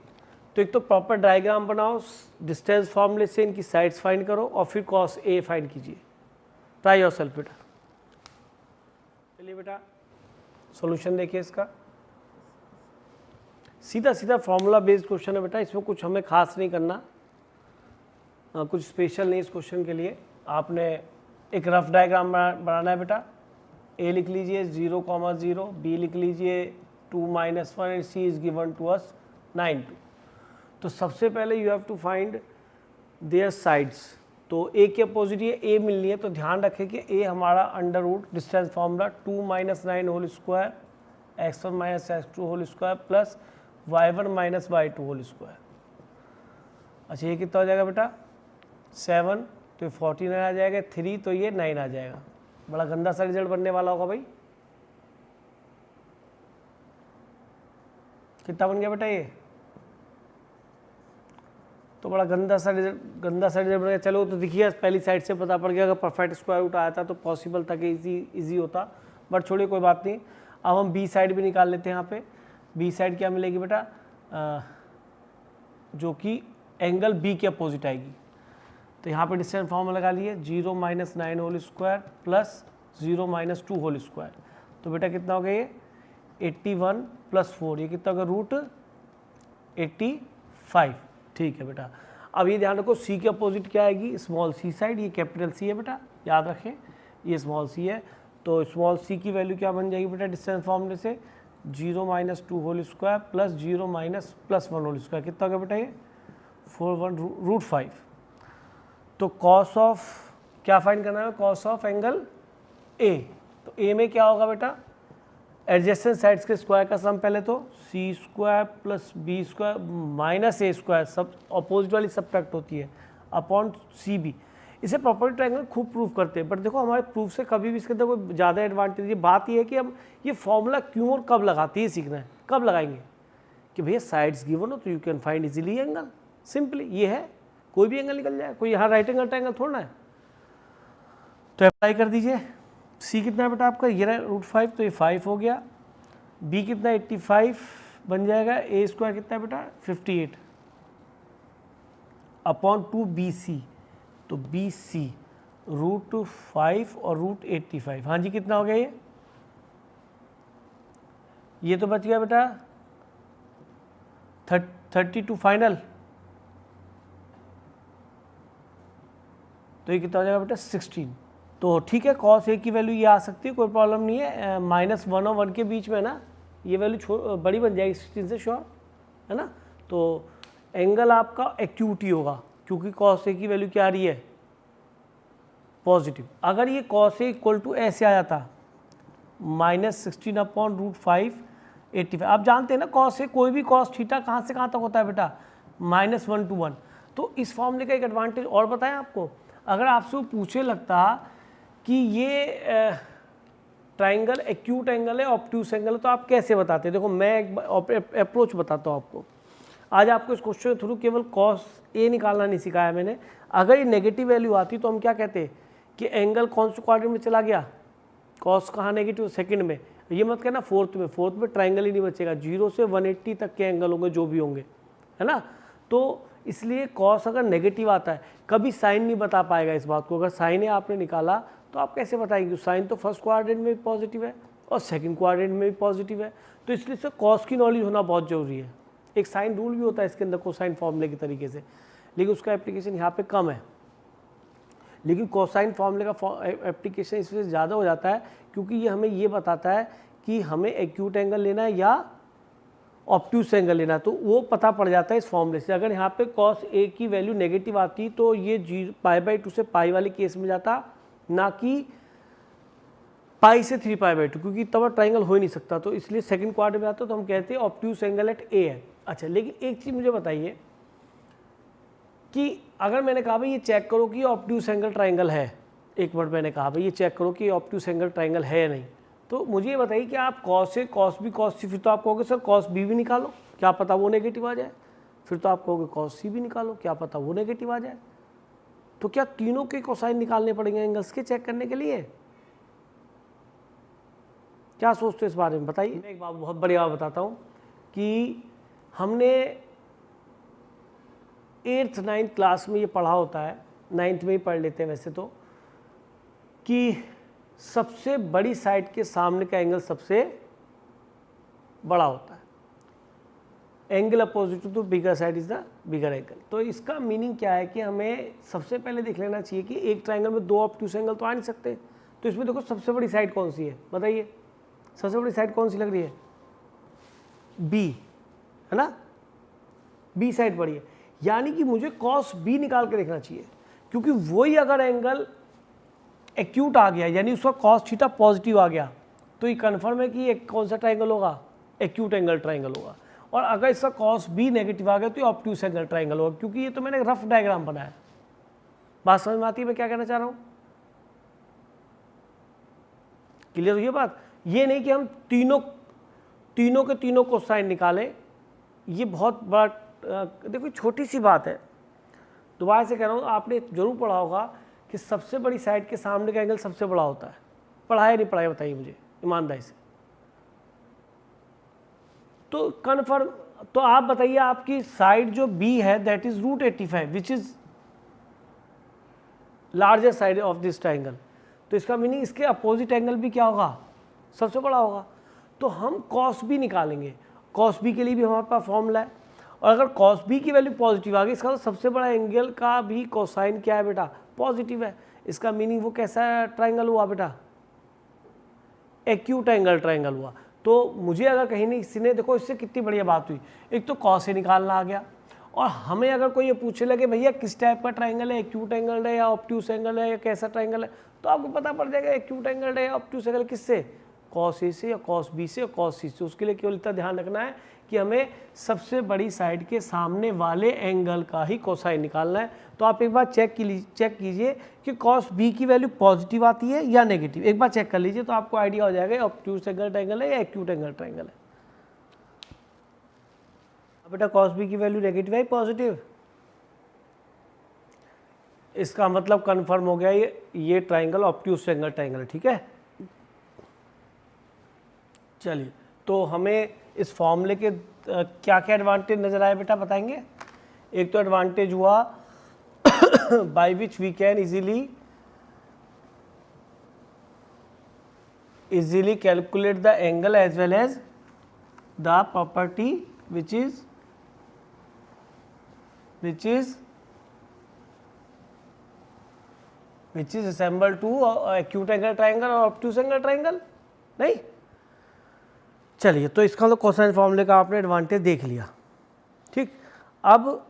A: तो एक तो प्रॉपर डायग्राम बनाओ, डिस्टेंस फॉर्मूले से इनकी साइड्स फाइंड करो और फिर कॉस ए फाइंड कीजिए। ट्राई योरसेल्फ बेटा। चलिए बेटा सॉल्यूशन देखिए इसका। सीधा सीधा फॉर्मूला बेस्ड क्वेश्चन है बेटा, इसमें कुछ हमें खास नहीं करना, कुछ स्पेशल नहीं इस क्वेश्चन के लिए। आपने एक रफ डायग्राम बनाना है बेटा। ए लिख लीजिए 0, 0, बी लिख लीजिए 2, -1 and C is given to us 9, 2। तो सबसे पहले you have to find their sides. तो ए के अपोजिट ये ए मिलनी है, तो ध्यान रखें कि ए हमारा under root distance formula 2 - 9 whole square x1 - x2 whole square plus y1 - y2 whole square. अच्छा ये कितना हो जाएगा बेटा 7, तो 49 आ जाएगा, 3 तो ये 9 आ जाएगा। बड़ा गंदा सा रिजल्ट बनने वाला होगा भाई। कितना बन गया बेटा ये, तो बड़ा गंदा सा रिजल्ट बन गया। चलो तो देखिए पहली साइड से पता पड़ गया, अगर परफेक्ट स्क्वायर रूट आया था तो पॉसिबल था कि इजी होता, बट छोड़िए कोई बात नहीं। अब हम बी साइड भी निकाल लेते हैं। यहाँ पे बी साइड क्या मिलेगी बेटा, जो कि एंगल बी के अपोजिट आएगी। तो यहाँ पे डिस्टेंस फॉर्मूला लगा लिए 0 - 9 whole square plus 0 - 2 whole square. तो बेटा कितना हो गया ये 81 + 4, ये कितना होगा रूट 85। ठीक है बेटा। अब ये ध्यान रखो सी के अपोजिट क्या आएगी, स्मॉल सी साइड, ये कैपिटल सी है बेटा, याद रखें ये स्मॉल सी है। तो स्मॉल सी की वैल्यू क्या बन जाएगी बेटा डिस्टेंस फॉर्मूले से 0 - 2 whole square plus 0 - +1 whole square. कितना होगा बेटा ये 41 रूट 5। तो कॉस ऑफ क्या फाइंड करना है, कॉस ऑफ एंगल ए। तो ए में क्या होगा बेटा, एडजेसेंट साइड्स के स्क्वायर का सम पहले तो c square plus b square minus a square, सब अपोजिट वाली सब्ट्रैक्ट होती है, अपॉन सी बी। इसे प्रॉपर्टी ट्रायंगल खूब प्रूफ करते हैं, बट देखो हमारे प्रूफ से कभी भी इसके अंदर कोई ज़्यादा एडवांटेज, ये बात ये है कि हम ये फॉर्मूला क्यों और कब लगाती है सीखना है, कब लगाएंगे कि भैया साइड्स गिवन हो तो you can find easily angle, simply ये है, कोई भी एंगल निकल जाए, कोई यहाँ राइट एंगल ट्रायंगल थोड़ा है। तो अप्लाई कर दीजिए। सी कितना है बेटा आपका, ये रहा √5, तो ये 5 हो गया। बी कितना 85 बन जाएगा। ए स्क्वायर कितना है बेटा 58 अपॉन 2 BC, तो BC √5 और √85, हाँ जी कितना हो गया ये तो बच गया बेटा 32 फाइनल, तो ये कितना हो जाएगा बेटा 16। तो ठीक है, cos A की वैल्यू ये आ सकती है, कोई प्रॉब्लम नहीं है, -1 और 1 के बीच में ना ये वैल्यू बड़ी बन जाएगी 16 से, श्योर है ना। तो एंगल आपका एक्यूट ही होगा क्योंकि cos A की वैल्यू क्या आ रही है पॉजिटिव। अगर ये cos A इक्वल टू ऐसे आ जाता -16 अपॉन √5 85, आप जानते हैं ना cos A कोई भी cos थीटा कहाँ से कहाँ तक होता है बेटा -1 to 1। तो इस फॉर्मूले का एक एडवांटेज और बताएं आपको, अगर आपसे वो पूछे लगता कि ये ट्राइंगल एक्यूट एंगल है ऑब्ट्यूस एंगल है, तो आप कैसे बताते हैं। देखो मैं एक अप्रोच बताता हूँ आपको। आज आपको इस क्वेश्चन के थ्रू केवल cos A निकालना नहीं सिखाया मैंने। अगर ये नेगेटिव वैल्यू आती तो हम क्या कहते कि एंगल कौन से क्वाड्रेंट में चला गया, cos कहाँ नेगेटिव, सेकंड में। ये मत कहना फोर्थ में ट्राइंगल ही नहीं बचेगा, 0 से 180 तक के एंगल होंगे जो भी होंगे, है ना। तो इसलिए cos अगर नेगेटिव आता है, कभी साइन नहीं बता पाएगा इस बात को। अगर साइन आपने निकाला तो आप कैसे बताएंगे, साइन तो फर्स्ट क्वाड्रेंट में भी पॉजिटिव है और सेकंड क्वाड्रेंट में भी पॉजिटिव है। तो इसलिए से cos की नॉलेज होना बहुत ज़रूरी है। एक साइन रूल भी होता है इसके अंदर कोसाइन फॉर्मूले के तरीके से, लेकिन उसका एप्लीकेशन यहाँ पे कम है। लेकिन कोसाइन फॉर्मूले का एप्लीकेशन इससे ज़्यादा हो जाता है क्योंकि ये हमें ये बताता है कि हमें एक्यूट एंगल लेना है या ऑब्ट्यूस एंगल लेना है, तो वो पता पड़ जाता है इस फॉर्मूले से। अगर यहाँ पे cos A की वैल्यू नेगेटिव आती तो ये π/2 से पाई वाले केस में जाता, ना कि पाई से 3π/2, क्योंकि तब ट्राइंगल हो ही नहीं सकता। तो इसलिए सेकंड क्वाड्रेंट में आता तो हम कहते हैं ऑब्ट्यूस एंगल एट A है। अच्छा, लेकिन एक चीज़ मुझे बताइए कि अगर मैंने कहा भाई ये चेक करो कि ऑब्ट्यूस एंगल ट्राइंगल है, एक वर्ड मैंने कहा भाई ये चेक करो कि ऑब्ट्यूस एंगल ट्राइंगल है या नहीं, तो मुझे ये बताइए कि आप cos A cos B cos C, फिर तो आप कहोगे सर cos B भी निकालो, क्या पता वो नेगेटिव आ जाए। फिर तो आप कहोगे cos C भी निकालो, क्या पता वो नेगेटिव आ जाए। तो क्या तीनों के कोसाइन निकालने पड़ेंगे एंगल्स के चेक करने के लिए, क्या सोचते हो इस बारे में बताइए। मैं एक बात बहुत बड़ी बात बताता हूँ कि हमने 8th 9th क्लास में ये पढ़ा होता है, 9th में ही पढ़ लेते हैं वैसे तो, कि सबसे बड़ी साइड के सामने का एंगल सबसे बड़ा होता है। Angle opposite to bigger side is the bigger angle. तो इसका मीनिंग क्या है कि हमें सबसे पहले देख लेना चाहिए कि एक ट्राइंगल में दो ऑब्ट्यूस एंगल तो आ नहीं सकते। तो इसमें देखो सबसे बड़ी साइड कौन सी है बताइए, सबसे बड़ी साइड कौन सी लग रही है, बी, है ना, बी साइड बड़ी है। यानी कि मुझे cos B निकाल के देखना चाहिए, क्योंकि वही अगर एंगल एक्यूट आ गया यानी उसका cos थीटा पॉजिटिव आ गया तो ये कन्फर्म है कि ये कौन सा ट्राइंगल होगा, एक्यूट एंगल ट्राइंगल होगा। और अगर इसका cos B नेगेटिव आ गया तो ये ऑब्ट्यूस एंगल ट्राइंगल होगा, क्योंकि ये तो मैंने रफ डायग्राम बनाया। बात समझ में आती है मैं क्या कहना चाह रहा हूँ, क्लियर हुई है बात। ये नहीं कि हम तीनों के तीनों कोसाइन निकालें, ये बहुत बड़ा देखो छोटी सी बात है। दोबारा से कह रहा हूँ, आपने जरूर पढ़ा होगा कि सबसे बड़ी साइड के सामने का एंगल सबसे बड़ा होता है। पढ़ाया नहीं पढ़ाया बताइए मुझे ईमानदारी से। तो कन्फर्म, तो आप बताइए आपकी साइड जो बी है that is √85 which is largest side of this triangle. तो इसका मीनिंग इसके अपोजिट एंगल भी क्या होगा, सबसे बड़ा होगा। तो हम cos B निकालेंगे, cos B के लिए भी हमारे पास फॉर्मूला है। और अगर cos B की वैल्यू पॉजिटिव आ गई, इसका तो सबसे बड़ा एंगल का भी कोसाइन क्या है बेटा, पॉजिटिव है। इसका मीनिंग वो कैसा ट्राइंगल हुआ बेटा, एक्यूट एंगल ट्राइंगल हुआ। तो मुझे अगर कहीं नहीं किसी ने, देखो इससे कितनी बढ़िया बात हुई, एक तो cos A निकालना आ गया, और हमें अगर कोई ये पूछे लगे भैया किस टाइप का ट्राइंगल है, एक्यूट एंगल है या ऑब्ट्यूस एंगल है या कैसा ट्राइंगल है, तो आपको पता पड़ जाएगा एक्यूट एंगल है या ऑब्ट्यूस एंगल किससे, cos A से या cos B से या cos C से। उसके लिए केवल इतना ध्यान रखना है कि हमें सबसे बड़ी साइड के सामने वाले एंगल का ही कोसाइन निकालना है। तो आप एक बार चेक कीजिए कि कॉस बी की वैल्यू पॉजिटिव आती है या नेगेटिव, एक बार चेक कर लीजिए तो आपको आइडिया हो जाएगा ऑब्ट्यूज एंगल ट्रायंगल है या एक्यूट एंगल ट्रायंगल है। बेटा कॉस बी की वैल्यू नेगेटिव है पॉजिटिव, इसका मतलब कंफर्म हो गया ये ट्रायंगल ऑब्ट्यूज एंगल ट्रायंगल, ठीक है। चलिए, तो हमें इस फॉर्मूले के क्या क्या एडवांटेज नजर आए बेटा बताएंगे। एक तो एडवांटेज हुआ by which we can easily calculate the angle as well as the property which is assembled to acute angle triangle और obtuse angle triangle, नहीं। चलिए, तो इसका तो कोसाइन फॉर्मूले का आपने एडवांटेज देख लिया, ठीक। अब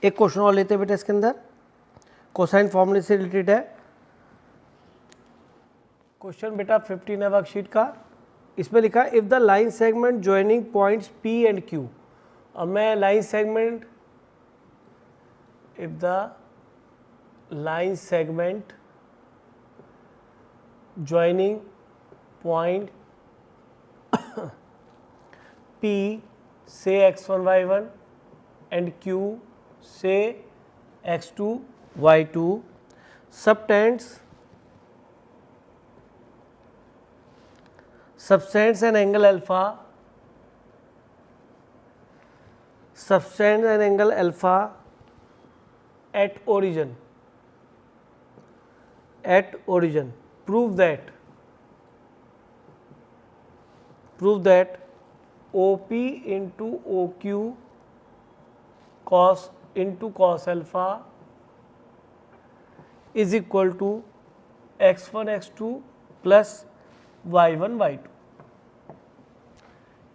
A: एक क्वेश्चन और लेते हैं बेटा, इसके अंदर कोसाइन फॉर्मूले से रिलेटेड है क्वेश्चन बेटा 15 है वर्कशीट का। इसमें लिखा है if the line segment joining points P and Q. अब मैं line segment, if the line segment joining point P से x1 y1 and Q से x2 y2 subtends an angle alpha at origin prove that OP into OQ cos alpha is equal to x1 x2 plus y1 y2।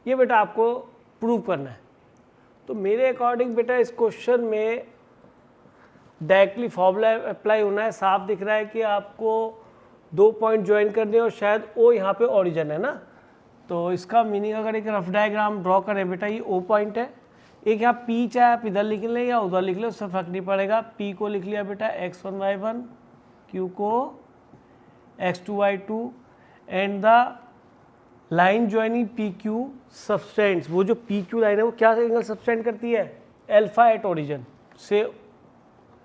A: ये बेटा आपको prove करना है। तो मेरे according बेटा इस क्वेश्चन में डायरेक्टली फॉर्मूला अप्लाई होना है। साफ दिख रहा है कि आपको दो पॉइंट ज्वाइन करने और शायद ओ यहाँ पे ओरिजिन है ना। तो इसका मीनिंग अगर एक रफ डायग्राम ड्रॉ करें बेटा, ये ओ पॉइंट है, एक यहाँ पी चाहे आप इधर लिख लें या उधर लिख लें, उससे फर्क नहीं पड़ेगा। पी को लिख लिया बेटा x1 y1, क्यू को x2 y2 and the line joining P Q subtends, वो जो पी क्यू लाइन है वो क्या एंगल सबस्टेंड करती है, एल्फा एट ओरिजिन से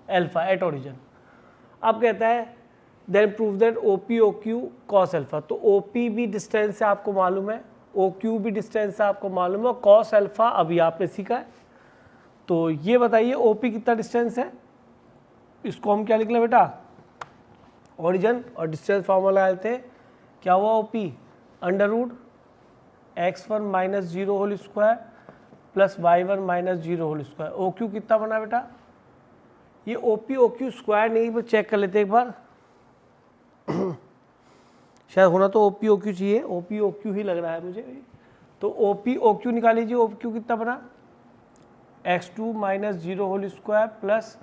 A: एल्फा एट ओरिजिन। अब कहता है then prove that O P O Q cos alpha. तो ओ पी भी डिस्टेंस से आपको मालूम है, ओ क्यू भी डिस्टेंस से आपको मालूम है, और कॉस एल्फा अभी आपने सीखा है। तो ये बताइए ओ पी कितना डिस्टेंस है। इसको हम क्या लिख लें बेटा, ओरिजिन, और डिस्टेंस फॉर्मूला लेते हैं। क्या हुआ O P, under root x1 minus 0 whole square plus y1 minus 0 whole square. O Q कितना बना बेटा, ये O P O Q square नहीं, पर चेक कर लेते हैं एक बार। शायद होना तो ओ पी ओ क्यू चाहिए, ओ पी ओ क्यू ही लग रहा है मुझे। तो ओ पी ओ क्यू निकाल लीजिए। ओ क्यू कितना बना, x2 minus 0 whole square plus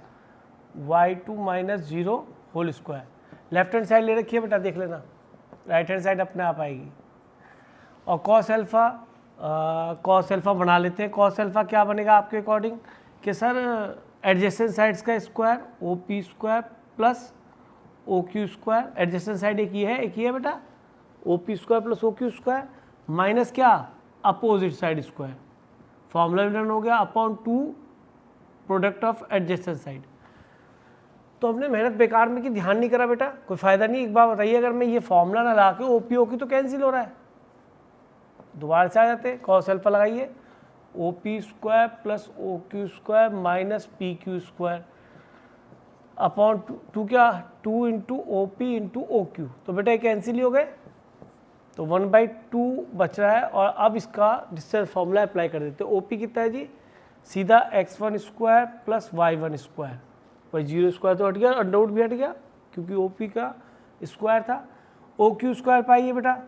A: y2 minus 0 whole square. Left hand side ले रखी है बेटा, देख लेना, राइट हैंड साइड अपने आप आएगी। और कॉस एल्फा बना लेते हैं। कॉस एल्फा क्या बनेगा आपके अकॉर्डिंग कि सर एडजेसेंट साइड्स का square O P square plus O Q square. Adjacent side एक ही है बेटा, O P square plus O Q square minus क्या, opposite side square. Formula return हो गया upon 2 product of adjacent side. तो हमने मेहनत बेकार में की, ध्यान नहीं करा बेटा, कोई फायदा नहीं। एक बार बताइए, अगर मैं ये फॉर्मूला ना ला के ओ पी ओ क्यू तो कैंसिल हो रहा है, दोबारा से आ जाते। कॉस एल्फा लगाइए, O P square plus O Q square minus P Q square upon 2 क्या, 2 into O P into O Q. तो बेटा ये कैंसिल ही हो गए, तो 1/2 बच रहा है। और अब इसका डिस्टेंस फॉर्मूला अप्लाई कर देते हैं। ओ पी कितना है जी, सीधा x1 square plus y1 square, भाई 0 स्क्वायर तो हट गया, अंडर रूट भी हट गया क्योंकि ओ पी का स्क्वायर था। ओ क्यू स्क्वायर पाइए बेटा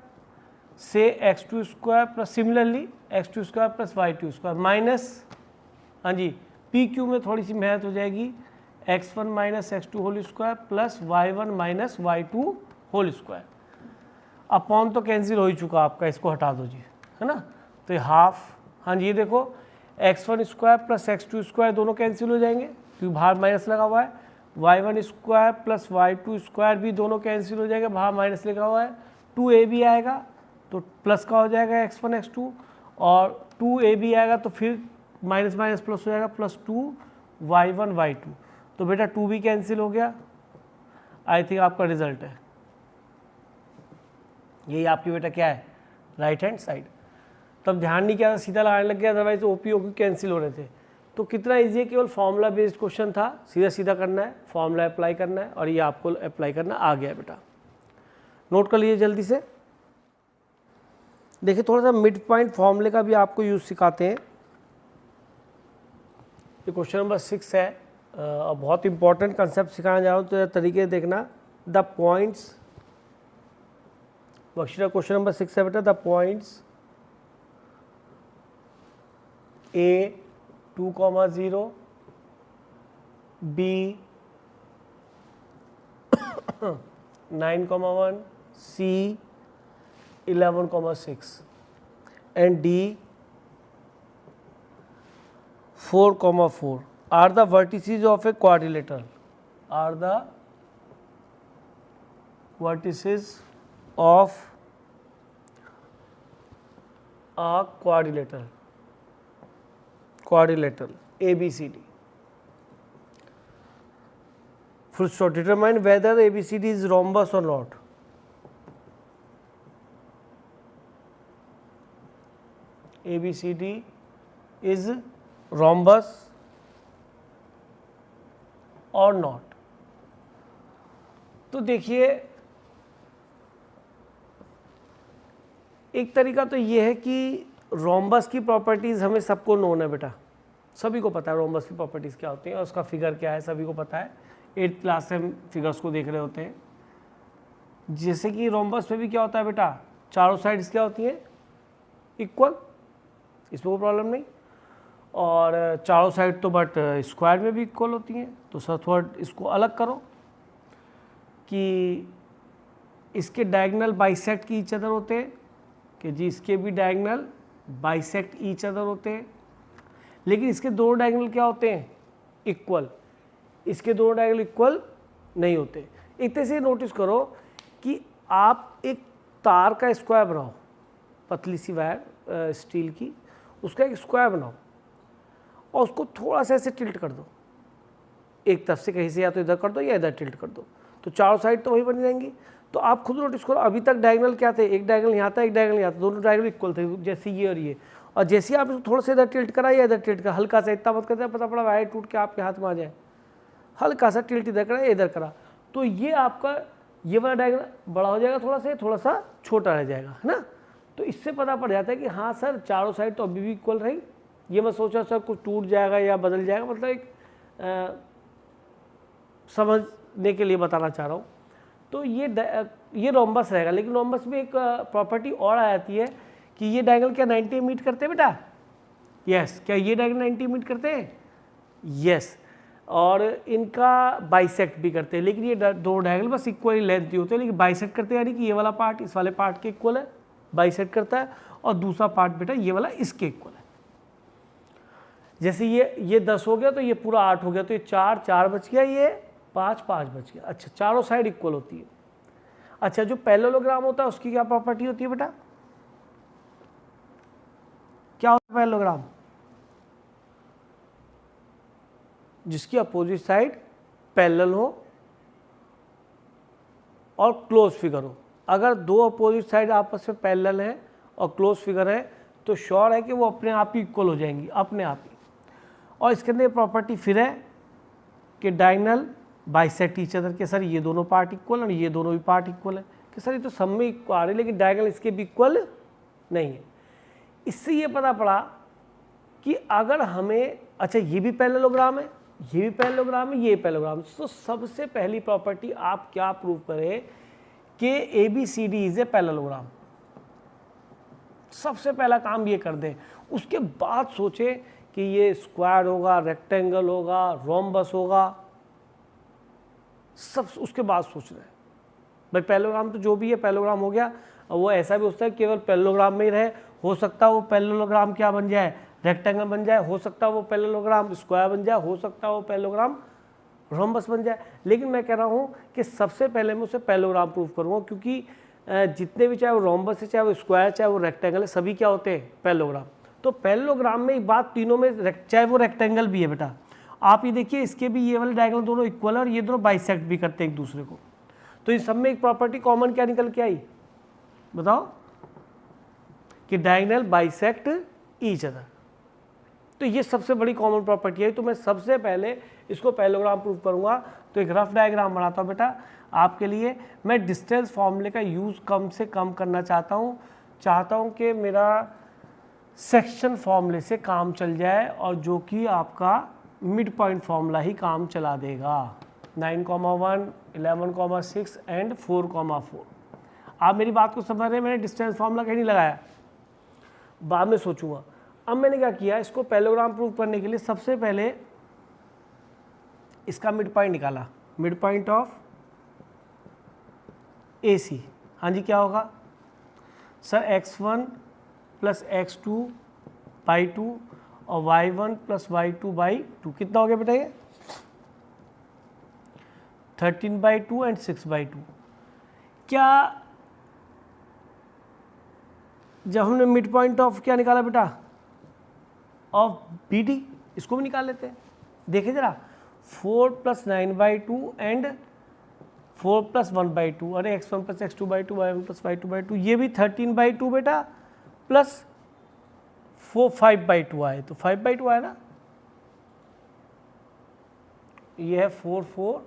A: से x2 square plus similarly x2 square plus y2 square minus, हाँ जी, पी क्यू में थोड़ी सी मेहनत हो जाएगी, x1 minus x2 whole square plus y1 minus y2 whole square. Upon तो कैंसिल हो ही चुका आपका, इसको हटा दो जी, है ना। तो हाफ, हाँ जी ये देखो x1 square plus x2 square दोनों कैंसिल हो जाएंगे क्योंकि बाहर माइनस लगा हुआ है, y1 square plus y2 square भी दोनों कैंसिल हो जाएंगे, बाहर माइनस लगा हुआ है, 2ab आएगा तो प्लस का हो जाएगा x1 x2, और 2ab आएगा तो फिर माइनस माइनस प्लस हो जाएगा, प्लस 2y1 y2, तो बेटा 2 भी कैंसिल हो गया। आई थिंक आपका रिजल्ट है यही आपकी बेटा क्या है, राइट हैंड साइड। तब ध्यान नहीं किया, सीधा लगाने लग गया, अदरवाइज ओपी ओपी कैंसिल हो रहे थे। तो कितना इजी है, केवल फॉर्मूला बेस्ड क्वेश्चन था, सीधा सीधा करना है, फॉर्मूला अप्लाई करना है और ये आपको अप्लाई करना आ गया बेटा। नोट कर लीजिए जल्दी से। देखिए थोड़ा सा मिड पॉइंट फॉर्मूले का भी आपको यूज सिखाते हैं। ये क्वेश्चन नंबर 6 है, बहुत इंपॉर्टेंट कंसेप्ट सिखाने जा रहा हूँ, तो तरीके देखना। द पॉइंट्स, बख्शीरा क्वेश्चन नंबर 6 है बेटा, the points A 2,0, B 9,1, C 11,6 and D 4,4 are the vertices of a quadrilateral, are the vertices of a quadrilateral ABCD. Full stop. Determine whether ABCD is rhombus or not. ABCD is rhombus or not. तो देखिए एक तरीका तो ये है कि rhombus की properties हमें सबको नोन है बेटा, सभी को पता है रोम्बस की प्रॉपर्टीज़ क्या होती हैं और उसका फिगर क्या है, सभी को पता है। 8th क्लास से हम फिगर्स को देख रहे होते हैं। जैसे कि रोम्बस में भी क्या होता है बेटा, चारों साइड्स क्या होती हैं, इक्वल, इसमें कोई प्रॉब्लम नहीं, और चारों साइड तो बट स्क्वायर में भी इक्वल होती हैं। तो सर थोड़ा इसको अलग करो कि इसके डायगोनल बाइसेक्ट की ईच अदर होते हैं, कि जी इसके भी डायगोनल बाइसेक्ट ईच अदर होते हैं, लेकिन इसके दोनों डायगोनल क्या होते हैं, इक्वल, इसके दोनों डायगोनल इक्वल नहीं होते। एक तरह से नोटिस करो कि आप एक तार का स्क्वायर बनाओ, पतली सी वायर स्टील की, उसका एक स्क्वायर बनाओ और उसको थोड़ा सा ऐसे टिल्ट कर दो, एक तरफ से कहीं से या तो इधर कर दो या इधर टिल्ट कर दो, तो चारों साइड तो वही बनी रहेंगी। तो आप खुद नोटिस करो, अभी तक डायगोनल क्या थे, एक डायगोनल यहाँ था, एक डायगोनल यहाँ था, दोनों डायगोनल इक्वल थे, जैसे ये और ये, और जैसे आप इसको थोड़ा सा इधर टिल्ट करा या इधर टिल्ट करा, हल्का सा, इतना मत करते पता पड़ा वायर टूट के आपके हाथ में आ जाए, हल्का सा टिल्ट इधर करा या इधर करा, तो ये आपका ये वाला डायगोनल बड़ा हो जाएगा, थोड़ा सा छोटा रह जाएगा, है ना। तो इससे पता पड़ जाता है कि हाँ सर चारों साइड तो अभी भी इक्वल रही। ये मैं सोचा सर कुछ टूट जाएगा या बदल जाएगा, मतलब एक समझने के लिए बताना चाह रहा हूँ। तो ये रोम्बस रहेगा, लेकिन रोम्बस में एक प्रॉपर्टी और आ जाती है कि ये डायगोनल क्या 90 मीट करते हैं बेटा, यस, क्या ये डायगोनल 90 मीट करते हैं, यस, और इनका बाइसेक्ट भी करते हैं, लेकिन ये दो डायगोनल बस इक्वली लेंथ होते हैं, लेकिन बाइसेक्ट करते हैं, यानी कि ये वाला पार्ट इस वाले पार्ट के इक्वल है, बाइसेक्ट करता है, और दूसरा पार्ट बेटा ये वाला इसके इक्वल है। जैसे ये 10 हो गया तो ये पूरा 8 हो गया, तो ये 4 बच गया, ये 5 बच गया। अच्छा, चारों साइड इक्वल होती है। अच्छा, जो पैरेललोग्राम होता है उसकी क्या प्रॉपर्टी होती है बेटा, क्या होता है पैरेललोग्राम, जिसकी अपोजिट साइड पैरेलल हो और क्लोज फिगर हो। अगर दो अपोजिट साइड आपस में पैरेलल है और क्लोज फिगर है तो श्योर है कि वो अपने आप ही इक्वल हो जाएंगी, अपने आप ही। और इसके अंदर प्रॉपर्टी फिर है कि डायगोनल बाइसेक्ट ईच अदर, के सर ये दोनों पार्ट इक्वल और ये दोनों भी पार्ट इक्वल है, कि सर ये तो सब में इक्वल आ रहे, लेकिन डायगोनल इसके भी इक्वल नहीं है। इससे ये पता पड़ा कि अगर हमें, अच्छा ये भी पैरेललोग्राम है, ये भी पैरेललोग्राम है, ये पैरेललोग्राम है, तो सबसे पहली प्रॉपर्टी आप क्या प्रूव करें कि ABCD इज ए पैरेललोग्राम। सबसे पहला काम ये कर दें, उसके बाद सोचें कि ये स्क्वायर होगा, रेक्टेंगल होगा, रोम्बस होगा, सब उसके बाद सोच रहे हैं। भाई पैरेललोग्राम तो जो भी है पैरेललोग्राम हो गया, और वो ऐसा भी होता है केवल पैरेललोग्राम में ही रहे, हो सकता है वो पैरेललोग्राम क्या बन जाए, रेक्टेंगल बन जाए, हो सकता है वो पैरेललोग्राम स्क्वायर बन जाए, हो सकता है वो पैरेललोग्राम रोम्बस बन जाए। लेकिन मैं कह रहा हूँ कि सबसे पहले मैं उसे पैरेललोग्राम प्रूव करूँगा, क्योंकि जितने भी चाहे वो रोम्बस है, चाहे वो स्क्वायर, चाहे वो रेक्टेंगल है, सभी क्या होते हैं पैरेललोग्राम। तो पैरेललोग्राम में एक बात, तीनों में चाहे वो रेक्टेंगल भी है बेटा, आप ये देखिए इसके भी ये वाले डायगोनल दोनों इक्वल है और ये दोनों बाइसेक्ट भी करते हैं एक दूसरे को। तो इन सब में एक प्रॉपर्टी कॉमन क्या निकल के आई, बताओ, कि डायगोनल बाइसेक्ट ईच अदर। तो ये सबसे बड़ी कॉमन प्रॉपर्टी है। तो मैं सबसे पहले इसको पैरेललोग्राम प्रूव करूंगा। तो एक रफ डायग्राम बनाता हूँ बेटा आपके लिए। मैं डिस्टेंस फॉर्मूले का यूज़ कम से कम करना चाहता हूँ कि मेरा सेक्शन फॉर्मूले से काम चल जाए, और जो कि आपका मिड पॉइंट फॉर्मूला ही काम चला देगा। 9,1, 11,6 एंड 4,4। आप मेरी बात को समझ रहे हैं, मैंने डिस्टेंस फॉर्मूला कहीं नहीं लगाया, बाद में सोचूंगा। अब मैंने क्या किया, इसको पैरेललोग्राम प्रूव करने के लिए सबसे पहले इसका मिड पॉइंट निकाला, मिड पॉइंट ऑफ AC। हाँ जी, क्या होगा sir, x1 plus x2 by 2 और y1 प्लस y2 बाई 2। कितना हो गया बेटा ये 13/2 एंड 6/2। क्या जब हमने मिड पॉइंट ऑफ क्या निकाला बेटा, ऑफ BD, इसको भी निकाल लेते हैं। देखिए जरा, 4 प्लस 9/2 एंड 4 प्लस 1/2, अरे x1 plus x2/2, y1 plus y2/2, ये भी 13/2 बेटा, प्लस 5/2 आए, तो 5/2 आया ना। ये है 4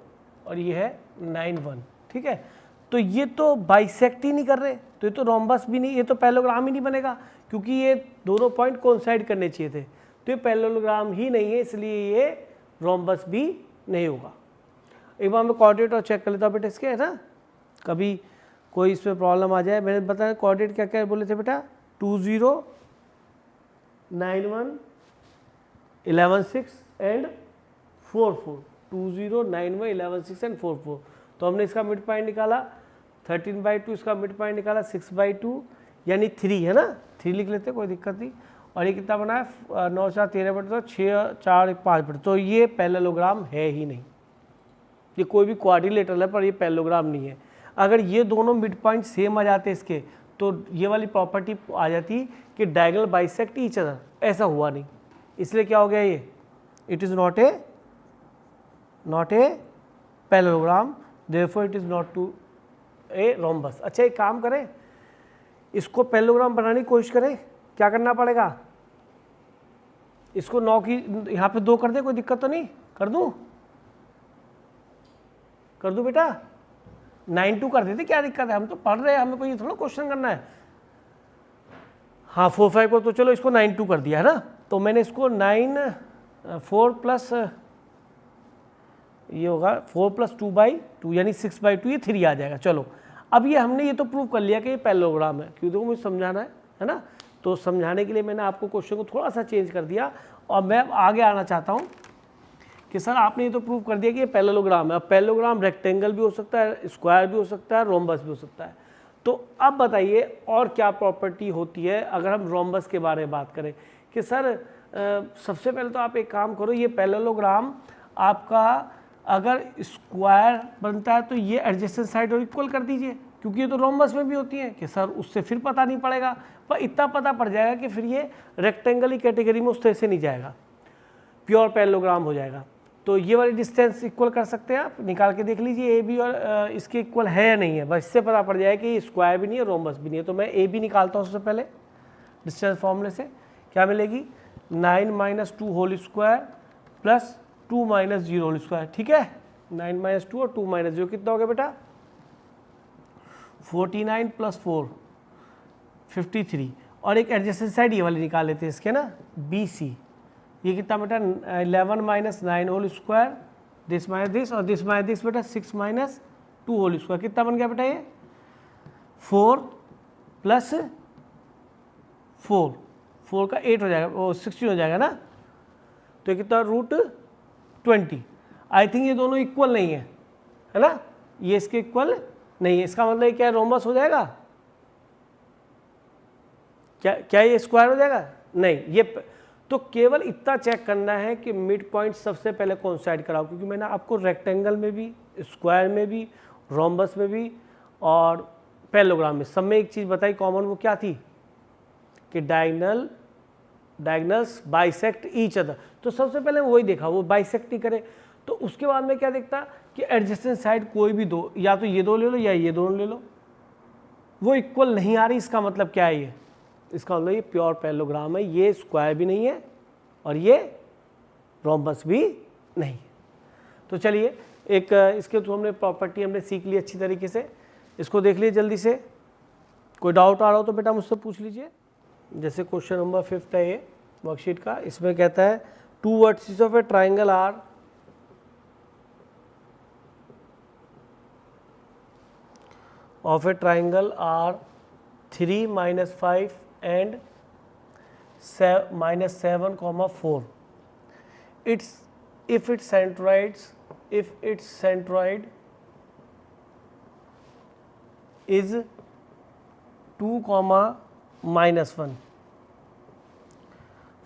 A: और ये है 9 ठीक है। तो ये तो बाइसेक्ट ही नहीं कर रहे, तो ये तो रोम्बस भी नहीं, ये तो पैरेललोग्राम ही नहीं बनेगा, क्योंकि ये दोनों पॉइंट कोइंसाइड करने चाहिए थे। तो ये पैरेललोग्राम ही नहीं है, इसलिए ये रोम्बस भी नहीं होगा। एक बार मैं कोऑर्डिनेट और चेक कर लेता हूँ बेटा इसके, है ना, कभी कोई इसमें प्रॉब्लम आ जाए। मैंने बताया कोऑर्डिनेट क्या क्या बोले थे बेटा, 2 0 9 1 11 6 एंड 4 4, 2 0 9 1 11 6 एंड 4 4। तो हमने इसका मिड पॉइंट निकाला 13/2, इसका मिड पॉइंट निकाला 6/2 यानी 3, है ना, 3 लिख लेते, कोई दिक्कत नहीं। और ये कितना बना है 9 4 13 बटे, तो 6 4 1 5 बटे। तो ये पैरेललोग्राम है ही नहीं, ये कोई भी क्वाड्रिलेटरल है पर ये पैरेललोग्राम नहीं है। अगर ये दोनों मिड पॉइंट सेम आ जाते इसके, तो ये वाली प्रॉपर्टी आ जाती कि डायगोनल बाइसेक्ट ईच अदर। ऐसा हुआ नहीं, इसलिए क्या हो गया ये, it is not a parallelogram, therefore it is not to a rhombus. अच्छा एक काम करें, इसको पैरेललोग्राम बनाने की कोशिश करें। क्या करना पड़ेगा, इसको 9 की यहाँ पे 2 कर दे, कोई दिक्कत तो नहीं, कर दूँ बेटा, 9 2 कर देते, क्या दिक्कत है, हम तो पढ़ रहे हैं, हमें कोई ये थोड़ा क्वेश्चन करना है। हाँ 4 5 को तो चलो इसको 9 2 कर दिया है ना। तो मैंने इसको 4 प्लस ये होगा 4 प्लस 2/2 यानी 6/2, ये 3 आ जाएगा। चलो अब ये हमने ये तो प्रूव कर लिया कि ये पैरेललोग्राम है, क्योंकि देखो मुझे समझाना है ना। तो समझाने के लिए मैंने आपको क्वेश्चन को थोड़ा सा चेंज कर दिया, और मैं आगे आना चाहता हूँ कि सर आपने ये तो प्रूव कर दिया कि ये पैरेललोग्राम है। अब पैरेललोग्राम रेक्टेंगल भी हो सकता है, स्क्वायर भी हो सकता है, रोम्बस भी हो सकता है। तो अब बताइए और क्या प्रॉपर्टी होती है अगर हम रोम्बस के बारे में बात करें, कि सर सबसे पहले तो आप एक काम करो, ये पैरेललोग्राम आपका अगर स्क्वायर बनता है तो ये एडजेसेंट साइड और इक्वल कर दीजिए, क्योंकि ये तो रोम्बस में भी होती है। कि सर उससे फिर पता नहीं पड़ेगा, पर इतना पता पड़ जाएगा कि फिर ये रेक्टेंगल ही कैटेगरी में उस तरह से नहीं जाएगा, प्योर पैरेललोग्राम हो जाएगा। तो ये वाली डिस्टेंस इक्वल कर सकते हैं, आप निकाल के देख लीजिए ए बी और इसके इक्वल है या नहीं है, बस इससे पता पड़ जाएगा कि स्क्वायर भी नहीं है, रोम्बस भी नहीं है। तो मैं ए बी निकालता हूँ सबसे पहले डिस्टेंस फॉर्मूले से। क्या मिलेगी, 9 - 2 whole square plus 2 - 0 whole square, ठीक है। 9 - 2 और 2 - 0 कितना हो गया बेटा, 49 + 4 53। और एक एडजेसेंट साइड ये वाली निकाल लेते हैं इसके ना, BC। ये कितना बेटा 11 - 9 whole square, this minus this, और दिस माइनस दिस बेटा 6 - 2 होल स्क्वायर। कितना बन गया बेटा ये 4 + 4 का 8 हो जाएगा, वो 16 हो जाएगा ना। तो ये कितना √20। आई थिंक ये दोनों इक्वल नहीं है ना, ये इसके इक्वल नहीं है। इसका मतलब क्या है, रोम्बस हो जाएगा। क्या ये स्क्वायर हो जाएगा? नहीं, ये तो केवल इतना चेक करना है कि मिड पॉइंट सबसे पहले कोइंसाइड कराओ, क्योंकि मैंने आपको रेक्टेंगल में भी, स्क्वायर में भी, रोम्बस में भी और पैरेललोग्राम में सब में एक चीज़ बताई कॉमन, वो क्या थी कि डायगनल्स बाइसेक्ट ईच अदर। तो सबसे पहले वही देखा, वो बाइसेक्ट ही करे। तो उसके बाद में क्या देखता कि एडजेसेंट साइड कोई भी दो, या तो ये दो ले लो या ये दोनों ले लो, वो इक्वल नहीं आ रही, इसका मतलब क्या है? ये इसका मतलब ये प्योर पैरेललोग्राम है, ये स्क्वायर भी नहीं है और ये रोम्बस भी नहीं है। तो चलिए एक इसके तो हमने प्रॉपर्टी हमने सीख ली अच्छी तरीके से, इसको देख लीजिए जल्दी से। कोई डाउट आ रहा हो तो बेटा मुझसे पूछ लीजिए। जैसे क्वेश्चन नंबर 5 है ये वर्कशीट का, इसमें कहता है 2 vertices of a triangle are -3 -5 and -7, 4. If its centroid is 2, -1,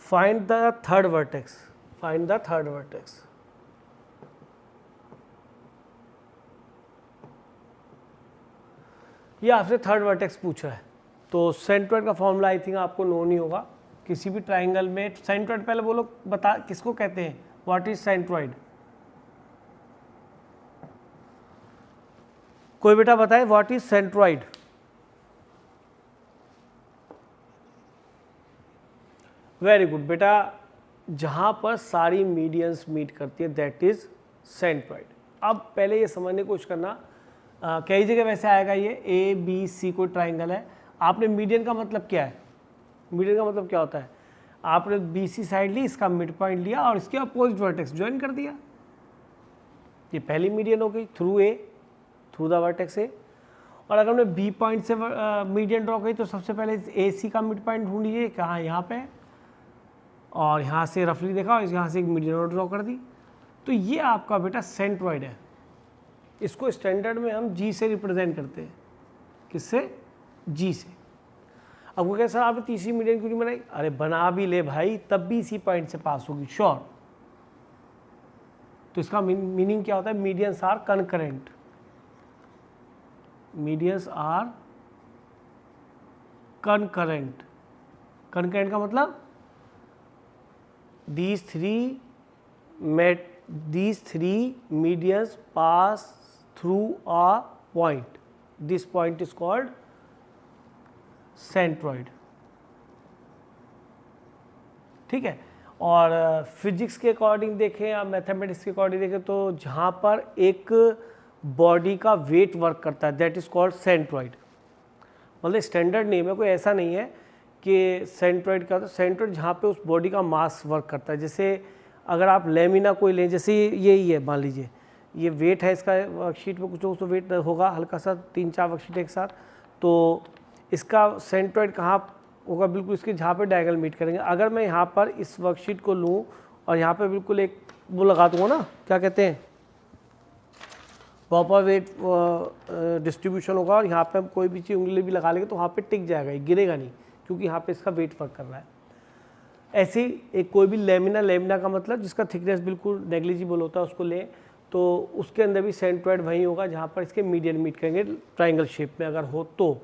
A: find the third vertex. ये आपसे थर्ड वर्टेक्स पूछ रहा है, तो सेंट्रोइड का फॉर्मूला आई थिंक आपको नोन ही होगा। किसी भी ट्राइंगल में सेंट्रोइड, पहले बोलो बता किसको कहते हैं, व्हाट इज सेंट्रोइड? कोई बेटा बताए what is centroid? Very good बेटा, जहां पर सारी मीडियंस मीट करती है दैट इज सेंट्रोइड। अब पहले ये समझने की कोशिश करना, कई जगह वैसे आएगा ये ABC कोई ट्राइंगल है, आपने मीडियन का मतलब क्या है? मीडियन का मतलब क्या होता है? आपने BC साइड ली, इसका मिड पॉइंट लिया और इसके अपोजिट वर्टेक्स ज्वाइन कर दिया, ये पहली मीडियन हो गई थ्रू द वर्टेक्स ए। और अगर हमने B पॉइंट से मीडियन ड्रॉ करी तो सबसे पहले AC का मिड पॉइंट ढूंढ लीजिए, कहाँ? यहाँ पे, और यहाँ से रफली देखा और यहाँ से एक मीडियन ड्रॉ कर दी, तो ये आपका बेटा सेंट्रोइड है। इसको स्टैंडर्ड में हम G से रिप्रेजेंट करते हैं, किससे? G से। अब वो कैसा आपने तीसरी मीडियन क्यों नहीं बनाई? अरे बना भी ले भाई तब भी इसी पॉइंट से पास होगी, श्योर। तो इसका मीनिंग क्या होता है? Medians are concurrent, medians are concurrent. Concurrent का मतलब these three medians pass through a point. This point is called centroid. ठीक है। और फिजिक्स के अकॉर्डिंग देखें या मैथमेटिक्स के अकॉर्डिंग देखें तो जहाँ पर एक बॉडी का वेट वर्क करता है दैट इज कॉल्ड सेंट्रोइड। मतलब स्टैंडर्ड नेम है, कोई ऐसा नहीं है कि सेंट्रोइड का, तो सेंट्रोइड जहाँ पे उस बॉडी का मास वर्क करता है। जैसे अगर आप लेमिना कोई लें, जैसे ये ही है, मान लीजिए ये वेट है इसका, वर्कशीट में कुछ तो वेट होगा हल्का सा, 3-4 वर्कशीट एक साथ, तो इसका सेंट्रोइड कहाँ होगा? बिल्कुल इसके जहाँ पे डायगोनल मीट करेंगे। अगर मैं यहाँ पर इस वर्कशीट को लूँ और यहाँ पे बिल्कुल एक वो लगा दूँगा ना, क्या कहते हैं, प्रॉपर वेट डिस्ट्रीब्यूशन होगा, और यहाँ पे हम कोई भी चीज़ उंगली भी लगा लेंगे तो वहाँ पे टिक जाएगा, ये गिरेगा नहीं, क्योंकि यहाँ पे इसका वेट वर्क कर रहा है। ऐसे एक कोई भी लेमिना का मतलब जिसका थिकनेस बिल्कुल नेग्लिजिबल होता है उसको लें, तो उसके अंदर भी सेंट्रोइड वहीं होगा जहाँ पर इसके मीडियन मीट करेंगे ट्राइंगल शेप में अगर हो तो।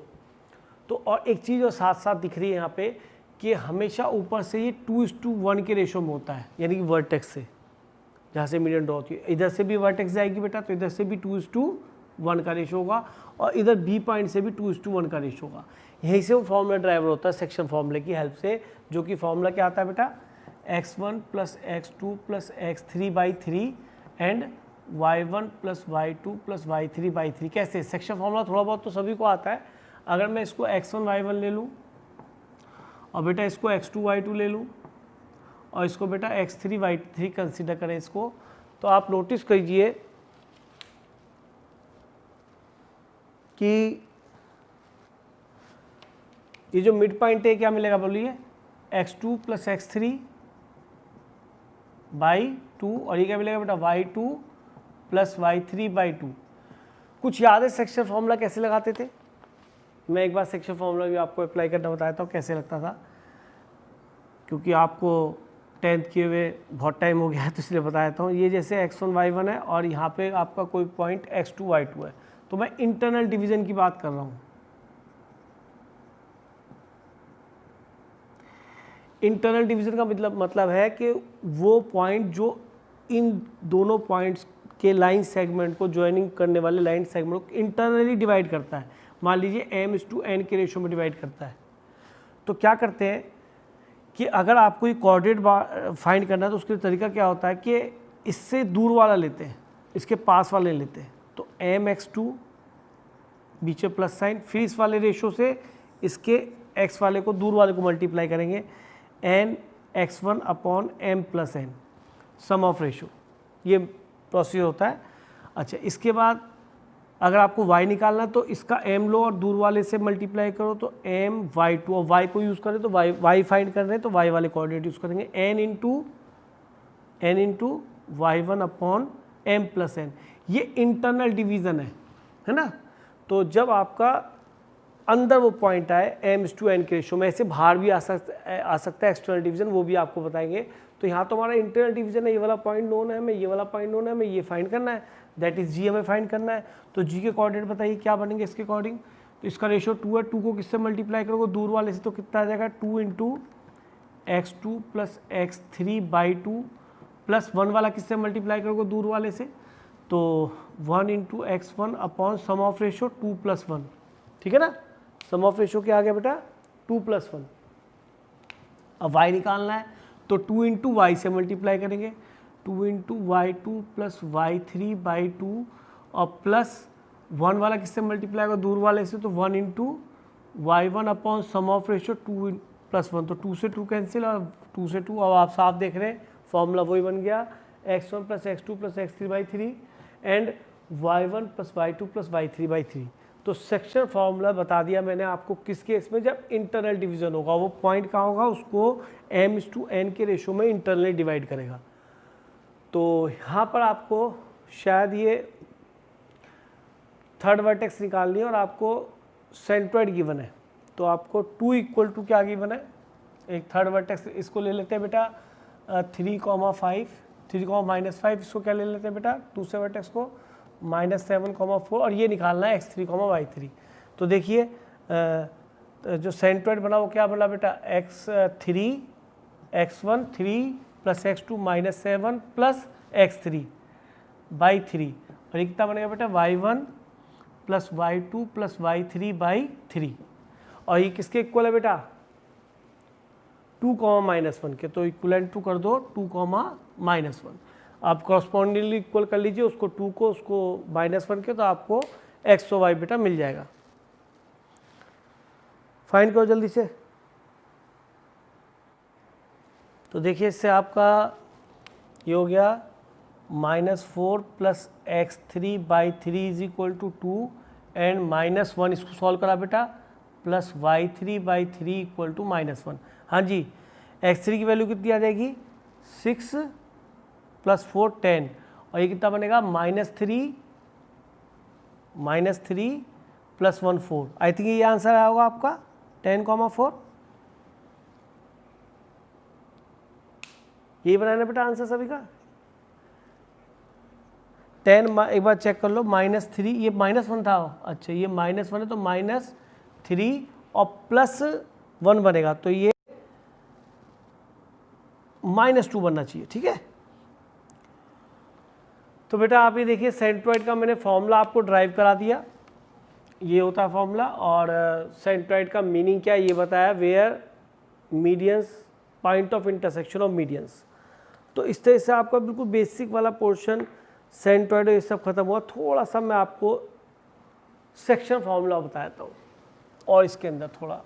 A: और एक चीज़ और साथ साथ दिख रही है यहाँ पे कि हमेशा ऊपर से ये 2:1 के रेशो में होता है, यानी कि वर्टेक्स से जहाँ से मीडियन ड्रॉ होती है, इधर से भी वर्टेक्स जाएगी बेटा, तो इधर से भी 2:1 का रेशो होगा, और इधर B पॉइंट से भी 2:1 का रेशो होगा। यहीं से वो फॉर्मूला ड्राइवर होता है सेक्शन फॉर्मूले की हेल्प से, जो कि फॉर्मूला क्या आता है बेटा? x1 + x2 + x3/3 and y1 + y2 + y3/3। कैसे? सेक्शन फॉर्मूला थोड़ा बहुत तो सभी को आता है। अगर मैं इसको x1 y1 ले लूँ और बेटा इसको x2 y2 ले लूँ और इसको बेटा x3 y3 कंसिडर करें इसको, तो आप नोटिस कीजिए कि ये जो मिड पॉइंट है क्या मिलेगा बोलिए? x2 + x3/2, और ये क्या मिलेगा बेटा? y2 + y3/2। कुछ याद है सेक्शन फॉर्मूला कैसे लगाते थे? मैं एक बार सेक्शन फॉर्मूला भी आपको अप्लाई करना बताया था कैसे लगता था, क्योंकि आपको 10th किए हुए बहुत टाइम हो गया है तो इसलिए बताया था। ये जैसे x1 y1 है और यहाँ पे आपका कोई पॉइंट x2 y2 है, तो मैं इंटरनल डिवीज़न की बात कर रहा हूँ। इंटरनल डिवीज़न का मतलब है कि वो पॉइंट जो इन दोनों पॉइंट्स के लाइन सेगमेंट को ज्वाइनिंग करने वाले लाइन सेगमेंट को इंटरनली डिवाइड करता है। मान लीजिए m/n के रेशियो में डिवाइड करता है। तो क्या करते हैं कि अगर आपको ये कोऑर्डिनेट फाइंड करना है तो उसका तरीका क्या होता है कि इससे दूर वाला लेते हैं, इसके पास वाले लेते हैं, तो mx2 बीच में प्लस साइन, फिर इस वाले रेशियो से इसके x वाले को दूर वाले को मल्टीप्लाई करेंगे, n x1 upon m plus n, sum of ratio, ये प्रोसीजर होता है। अच्छा, इसके बाद अगर आपको y निकालना तो इसका m लो और दूर वाले से मल्टीप्लाई करो, तो m y2, और y को यूज़ करें तो y फाइंड कर रहे हैं तो y वाले कोऑर्डिनेट यूज़ करेंगे, n into y1 upon m plus n। ये इंटरनल डिवीज़न है ना। तो जब आपका अंदर वो पॉइंट आए m/n के रेशियो में, ऐसे बाहर भी आ सकता है एक्सटर्नल डिवीज़न, वो भी आपको बताएंगे। तो यहाँ तो हमारा इंटरनल डिवीज़न है, ये वाला पॉइंट नोन है, हमें ये वाला पॉइंट नोन है, हमें ये फाइंड करना है, दैट इज़ जी हमें फाइंड करना है। तो जी के कोऑर्डिनेट बताइए क्या बनेंगे इसके अकॉर्डिंग। तो इसका रेशियो 2 है, 2 को किससे मल्टीप्लाई करोगे, दूर वाले से, तो कितना आ जाएगा 2 into x2 plus x3/2 plus 1 वाला किससे मल्टीप्लाई करोगे दूर वाले से, तो 1 into x1 upon sum of ratio 2 + 1, ठीक है ना। सम ऑफ रेशियो क्या आ गया बेटा 2 + 1। अब y निकालना है तो 2 इंटू वाई से मल्टीप्लाई करेंगे, 2 इंटू y2 प्लस y3/2 और प्लस 1 वाला किससे मल्टीप्लाई होगा दूर वाले से, तो 1 into y1 upon sum of ratio 2 + 1, तो 2 से 2 कैंसिल और 2 से 2। अब आप साफ देख रहे हैं फॉर्मूला वही बन गया, x1 plus x2 plus x3/3 and y1 plus y2 plus y3/3। तो सेक्शन फार्मूला बता दिया मैंने आपको किस केस में, जब इंटरनल डिवीज़न होगा, वो पॉइंट कहाँ होगा, उसको m/n के रेशियो में इंटरनली डिवाइड करेगा। तो यहाँ पर आपको शायद ये थर्ड वर्टेक्स निकालनी है और आपको सेंट्रोइड गिवन है, तो आपको 2 = क्या गिवन है, एक थर्ड वर्टेक्स इसको ले लेते हैं बेटा 3,5, 3,-5, इसको क्या ले लेते हैं बेटा दूसरे वर्टेक्स को -7,4, और ये निकालना है x3, y3। तो देखिए जो सेंट्रोइड बना वो क्या बना बेटा x3 x1 3 plus x2 -7 plus x3/3, और ये कितना बनेगा बेटा y1 plus y2 plus y3/3, और ये किसके इक्वल है बेटा 2, -1 के, तो इक्वलेंट टू कर दो 2, -1। आप कॉरस्पॉन्डिंगली इक्वल कर लीजिए उसको 2 को, उसको -1 के, तो आपको x और y बेटा मिल जाएगा। फाइंड करो जल्दी से। तो देखिए इससे आपका ये हो गया -4 प्लस x3/3 = 2 एंड -1, इसको सॉल्व करा बेटा, प्लस y3/3 = -1। हाँ जी, x3 की वैल्यू कितनी आ जाएगी 6 + 4 10, और ये कितना बनेगा -3 + 1 4। आई थिंक ये आंसर आया होगा आपका 10,4। यही बनाना बेटा आंसर सभी का। 10 एक बार चेक कर लो, -3, ये -1 था, अच्छा ये -1 है तो -3 और +1 बनेगा, तो ये -2 बनना चाहिए, ठीक है। तो बेटा आप ये देखिए सेंट्रोइड का मैंने फॉर्मूला आपको ड्राइव करा दिया, ये होता है फॉर्मूला, और सेंट्रोइड का मीनिंग क्या है ये बताया, where medians point of intersection of medians. तो इस तरह से आपका बिल्कुल बेसिक वाला पोर्शन सेंट्रोइड ये सब खत्म हुआ। थोड़ा सा मैं आपको सेक्शन फॉर्मूला बताता हूँ और इसके अंदर थोड़ा